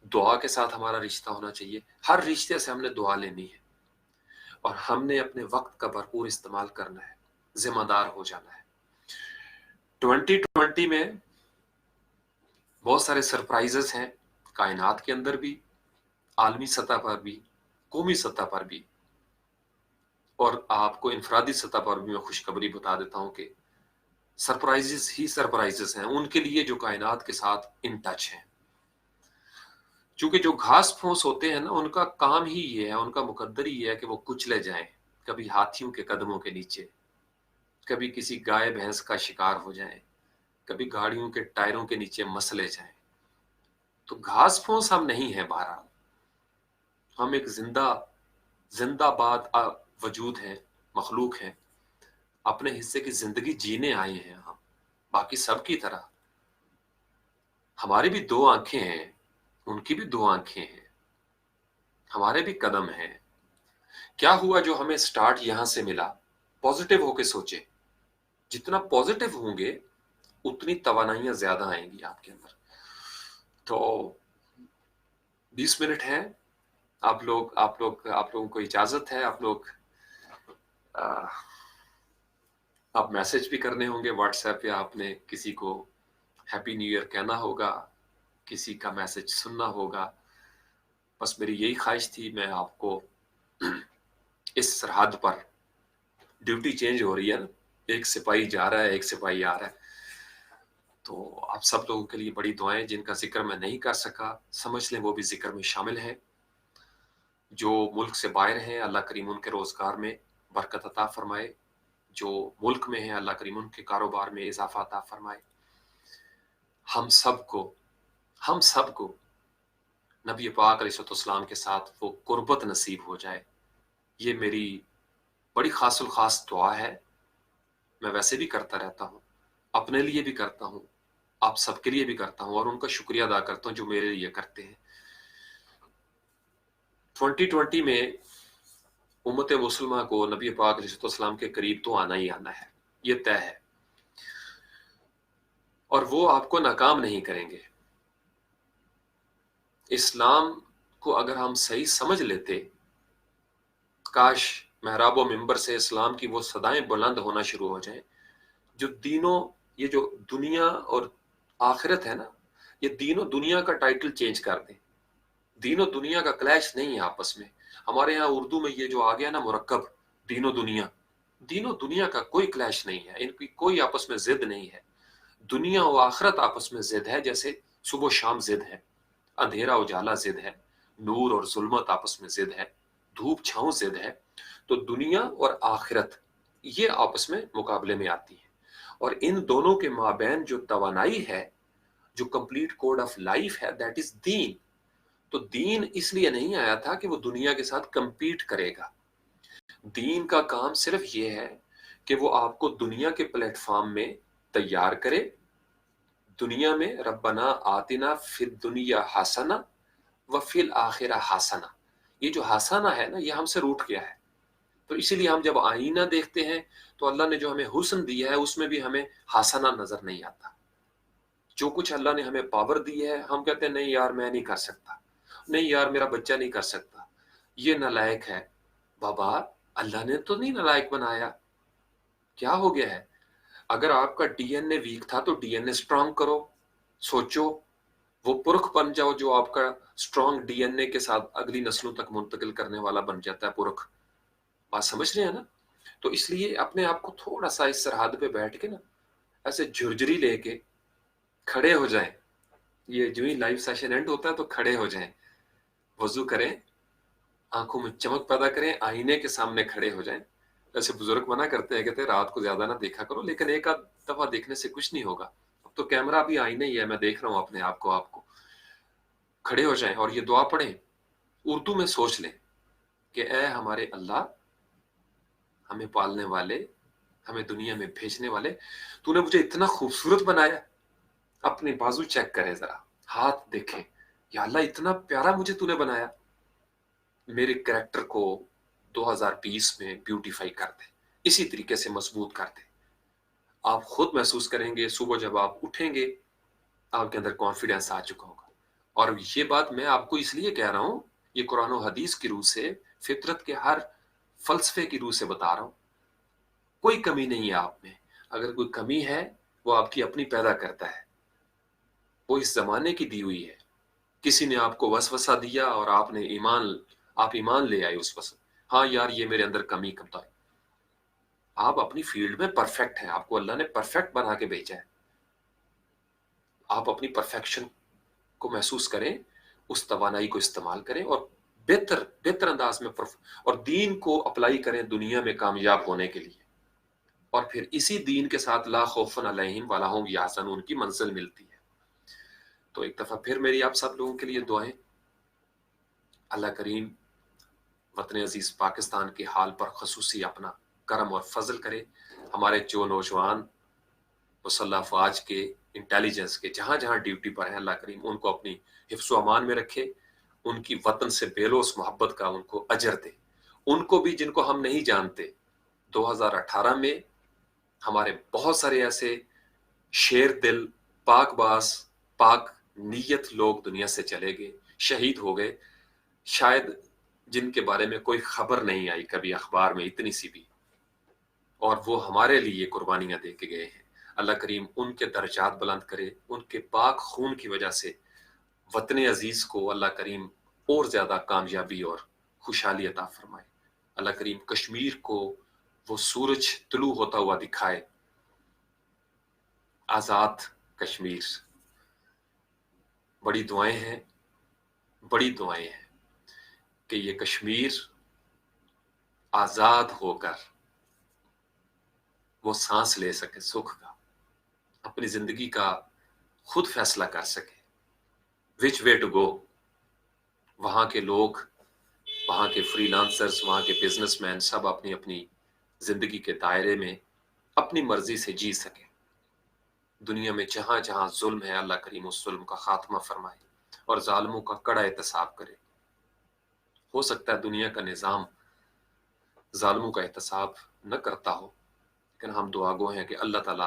Speaker 1: दुआ के साथ हमारा रिश्ता होना चाहिए, हर रिश्ते से हमने दुआ लेनी है, और हमने अपने वक्त का भरपूर इस्तेमाल करना है, जिम्मेदार हो जाना है। 2020 में बहुत सारे सरप्राइजेस हैं, कायनात के अंदर भी, आलमी सतह पर भी, कौमी सतह पर भी, और आपको इनफरादी सतह पर भी मैं खुशखबरी बता देता हूं कि सरप्राइजेस ही सरप्राइजेस हैं उनके लिए जो कायनात के साथ इन टच हैं। क्योंकि जो घास फूस होते हैं ना, उनका काम ही ये है, उनका मुकद्दर ही ये है कि वो कुचले जाएं, कभी हाथियों के कदमों के नीचे, कभी किसी गाय भैंस का शिकार हो जाएं, कभी गाड़ियों के टायरों के नीचे मसले जाएं। तो घास फूस हम नहीं है बहरहाल, हम एक जिंदाबाद वजूद है, मखलूक है, अपने हिस्से की जिंदगी जीने आए हैं हम, बाकी सब की तरह। हमारी भी दो आंखें हैं, ان کی بھی دو آنکھیں ہیں، ہمارے بھی قدم ہیں. کیا ہوا جو ہمیں سٹارٹ یہاں سے ملا؟ پازیٹیو ہو کے سوچے. جتنا پازیٹیو ہوں گے اتنی توانائیاں زیادہ آئیں گی آپ کے اندر. تو 20 منٹ ہیں. آپ لوگوں کو اجازت ہے. آپ میسج بھی کرنے ہوں گے واٹس ایپ پہ. آپ نے کسی کو ہیپی نیو ایئر کہنا ہوگا، کسی کا میسج سننا ہوگا. بس میری یہی خواہش تھی. میں آپ کو اس سرحد پر ڈیوٹی چینج ہو رہی ہے نا، ایک سپاہی جا رہا ہے، ایک سپاہی آ رہا ہے. تو آپ سب لوگوں کے لیے بڑی دعائیں. جن کا ذکر میں نہیں کر سکا سمجھ لیں وہ بھی ذکر میں شامل ہیں. جو ملک سے باہر ہیں اللہ کریم ان کے روزگار میں برکت عطا فرمائے. جو ملک میں ہیں اللہ کریم ان کے کاروبار میں اضافہ عطا فرمائے. ہم سب کو نبی پاک علیہ السلام کے ساتھ وہ قربت نصیب ہو جائے. یہ میری بڑی خاص الخاص دعا ہے. میں ویسے بھی کرتا رہتا ہوں، اپنے لیے بھی کرتا ہوں، آپ سب کے لیے بھی کرتا ہوں، اور ان کا شکریہ ادا کرتا ہوں جو میرے لیے کرتے ہیں. 2020 میں امت مسلمہ کو نبی پاک علیہ السلام کے قریب تو آنا ہی آنا ہے، یہ طے ہے. اور وہ آپ کو ناکام نہیں کریں گے. اسلام کو اگر ہم صحیح سمجھ لیتے، کاش محراب و منبر سے اسلام کی وہ صدائیں بلند ہونا شروع ہو جائیں جو یہ جو دنیا اور آخرت ہے نا، یہ دین و دنیا کا ٹائٹل چینج کر دیں. دین و دنیا کا کلیش نہیں ہے آپس میں. ہمارے ہاں اردو میں یہ جو آ گیا نا مرکب، دین و دنیا کا کوئی کلیش نہیں ہے. ان کی کوئی آپس میں ضد نہیں ہے. دنیا و آخرت آپس میں ضد ہے، جیسے صبح و شام ضد ہے، اندھیرا اجالا ضد ہے، نور اور ظلمت آپس میں ضد ہے، دھوپ چھاؤں ضد ہے. تو دنیا اور آخرت یہ آپس میں مقابلے میں آتی ہیں. اور ان دونوں کے مابین جو توانائی ہے، جو کمپلیٹ کوڈ آف لائف ہے، دیٹ از دین. تو دین اس لیے نہیں آیا تھا کہ وہ دنیا کے ساتھ کمپیٹ کرے گا. دین کا کام صرف یہ ہے کہ وہ آپ کو دنیا کے پلیٹ فارم میں تیار کرے. دنیا میں ربنا آتنا فی الدنیا حسنہ وفی الآخرہ حسنہ، یہ جو حسنہ ہے نا یہ ہم سے روٹ گیا ہے. تو اسی لیے ہم جب آئینہ دیکھتے ہیں تو اللہ نے جو ہمیں حسن دیا ہے اس میں بھی ہمیں حسنہ نظر نہیں آتا. جو کچھ اللہ نے ہمیں پاور دی ہے ہم کہتے ہیں نہیں یار میں نہیں کر سکتا، نہیں یار میرا بچہ نہیں کر سکتا، یہ نالائق ہے. بابا اللہ نے تو نہیں نالائق بنایا. کیا ہو گیا ہے؟ اگر آپ کا ڈی این اے ویک تھا تو ڈی این اے اسٹرانگ کرو. سوچو وہ پرکھ بن جاؤ جو آپ کا اسٹرانگ ڈی این اے کے ساتھ اگلی نسلوں تک منتقل کرنے والا بن جاتا ہے پرکھ. بات سمجھ رہے ہیں نا؟ تو اس لیے اپنے آپ کو تھوڑا سا اس سرحد پہ بیٹھ کے نا ایسے جھرجری لے کے کھڑے ہو جائیں. یہ جو ہی لائیو سیشن اینڈ ہوتا ہے تو کھڑے ہو جائیں، وضو کریں، آنکھوں میں چمک پیدا کریں، آئینے کے سامنے کھڑے ہو جائیں. ایسے بزرگ منع کرتے ہیں، کہتے ہیں رات کو زیادہ نہ دیکھا کرو، لیکن ایک آدھ دفعہ دیکھنے سے کچھ نہیں ہوگا. اب تو کیمرہ بھی آئینے ہی ہے، میں دیکھ رہا ہوں اپنے آپ کو. کھڑے ہو جائیں اور یہ دعا پڑھیں. اردو میں سوچ لیں کہ اے ہمارے اللہ، ہمیں پالنے والے، ہمیں دنیا میں بھیجنے والے، تو نے مجھے اتنا خوبصورت بنایا. اپنے بازو چیک کریں، ذرا ہاتھ دیکھیں، یا اللہ اتنا پیارا مجھے تو نے بنایا. میرے کریکٹر کو 2020 میں بیوٹیفائی کر دے، اسی طریقے سے مضبوط کر دے. آپ خود محسوس کریں گے صبح جب آپ اٹھیں گے آپ کے اندر کانفیڈنس آ چکا ہوگا. اور یہ بات میں آپ کو اس لیے کہہ رہا ہوں، یہ قرآن و حدیث کی روح سے، فطرت کے ہر فلسفے کی روح سے بتا رہا ہوں. کوئی کمی نہیں ہے آپ میں. اگر کوئی کمی ہے وہ آپ کی اپنی پیدا کرتا ہے، وہ اس زمانے کی دی ہوئی ہے. کسی نے آپ کو وسوسہ دیا اور آپ ایمان لے آئے اس وسوسہ. ہاں یار یہ میرے اندر کمی ہے. آپ اپنی فیلڈ میں پرفیکٹ ہیں، آپ کو اللہ نے پرفیکٹ بنا کے بھیجا ہے. آپ اپنی پرفیکشن کو محسوس کریں، اس توانائی کو استعمال کریں اور بہتر انداز میں اور دین کو اپلائی کریں دنیا میں کامیاب ہونے کے لیے. اور پھر اسی دین کے ساتھ لا خوف علیہم ولا هم یحزنون کی منزل ملتی ہے. تو ایک دفعہ پھر میری آپ سب لوگوں کے لیے دعائیں. اللہ کریم وطن عزیز پاکستان کے حال پر خصوصی اپنا کرم اور فضل کرے. ہمارے جو نوجوان مسلح افواج کے इंटेलिजेंस के जहां जहां ड्यूटी पर हैं, अल्लाह करीम उनको अपनी हिफ्स व अमान में रखे, उनकी वतन से बेलोस मोहब्बत का उनको अजर दे। उनको भी जिनको हम नहीं जानते, 2018 में हमारे बहुत सारे ऐसे शेर दिल, पाकबाज, पाक नीयत लोग दुनिया से चले गए, शहीद हो गए, शायद जिनके बारे में कोई खबर नहीं आई कभी अखबार में इतनी सी भी, और वो हमारे लिए कुर्बानियां दे के गए हैं। अल्लाह करीम उनके दर्जात बुलंद करे, उनके पाक खून की वजह से वतन अजीज को अल्लाह करीम और ज्यादा कामयाबी और खुशहाली अता फरमाए। अल्लाह करीम कश्मीर को वो सूरज तुलू होता हुआ दिखाए, आजाद कश्मीर। बड़ी दुआएं हैं, बड़ी दुआएं हैं कि ये कश्मीर आजाद होकर वो सांस ले सके सुख का, अपनी जिंदगी का खुद फैसला कर सके, विच वे टू गो। वहां के लोग, वहां के फ्रीलांसर्स, वहां के बिजनेसमैन सब अपनी अपनी जिंदगी के दायरे में अपनी मर्जी से जी सके। दुनिया में जहां जहां जुल्म है, अल्लाह करीम उस जुल्म का खात्मा फरमाए और जालिमों का कड़ा एहतसाब करे। हो सकता है दुनिया का निज़ाम जालिमों का एहतसाब न करता हो, लेकिन हम दुआगो हैं कि अल्लाह ताला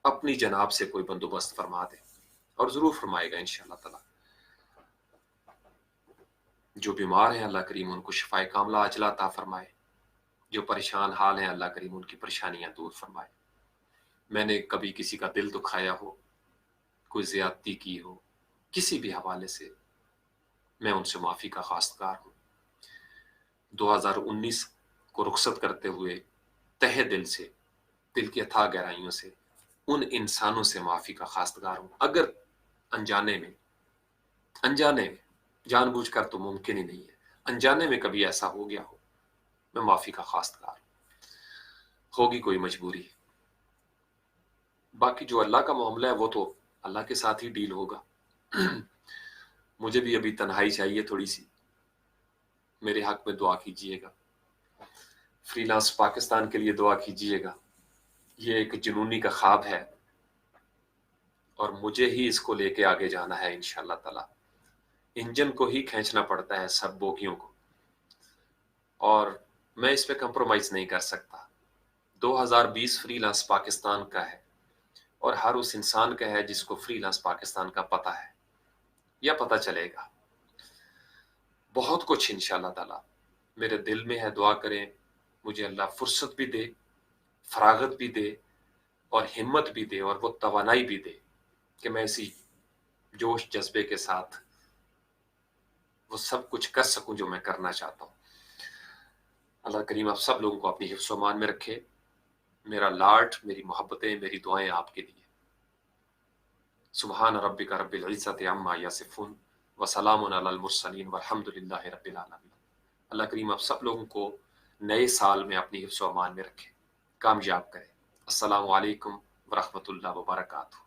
Speaker 1: अपनी जनाब से कोई बंदोबस्त फरमा दे, और जरूर फरमाएगा इंशाअल्लाह ताला। जो बीमार हैं अल्लाह करीम उनको शिफाए कामला अजला अता फरमाए, जो परेशान हाल हैं अल्लाह करीम उनकी परेशानियां दूर फरमाए। मैंने कभी किसी का दिल दुखाया हो, कोई ज्यादती की हो किसी भी हवाले से, मैं उनसे माफ़ी का खास्तकार हूँ। 2019 को रुखसत करते हुए तहे दिल से, दिल की अथाह गहराइयों से उन इंसानों से माफ़ी का खास्तकार हूँ। अगर अनजाने में जानबूझकर तो मुमकिन ही नहीं है, अनजाने में कभी ऐसा हो गया हो, मैं माफ़ी का खास्तकार हूँ। होगी कोई मजबूरी, बाकी जो अल्लाह का मामला है वो तो अल्लाह के साथ ही डील होगा। मुझे भी अभी तन्हाई चाहिए थोड़ी सी, मेरे हक में दुआ कीजिएगा, फ्रीलांस पाकिस्तान के लिए दुआ कीजिएगा। ये एक जुनूनी का ख्वाब है और मुझे ही इसको लेके आगे जाना है इंशाअल्लाह ताला। इंजन को ही खींचना पड़ता है सब बोगियों को, और मैं इस पे कंप्रोमाइज नहीं कर सकता। 2020 फ्रीलांस पाकिस्तान का है और हर उस इंसान का है जिसको फ्रीलांस पाकिस्तान का पता है या पता चलेगा। बहुत कुछ इंशाअल्लाह ताला मेरे दिल में है, दुआ करें मुझे अल्लाह फुर्सत भी दे, फरागत भी दे और हिम्मत भी दे और वो तवानाई भी दे कि मैं इसी जोश जज्बे के साथ वो सब कुछ कर सकूं जो मैं करना चाहता हूँ। अल्लाह करीम आप सब लोगों को अपनी हिफ्ज़ व अमान में रखे। मेरा लाड, मेरी मोहब्बतें, मेरी दुआएं आपके लिए। सुबहान रब्बिका रब्बिल इज़्ज़ति अम्मा यसिफून व सलामुन अलल मुरसलीन वल्हम्दुलिल्लाहि रब्बिल आलमीन। अल्लाह करीम आप सब लोगों को नए साल में अपनी हिफ्ज़ व अमान में रखे, कामयाब करे। अस्सलामु अलैकुम व रहमतुल्लाहि व बरकातुहू।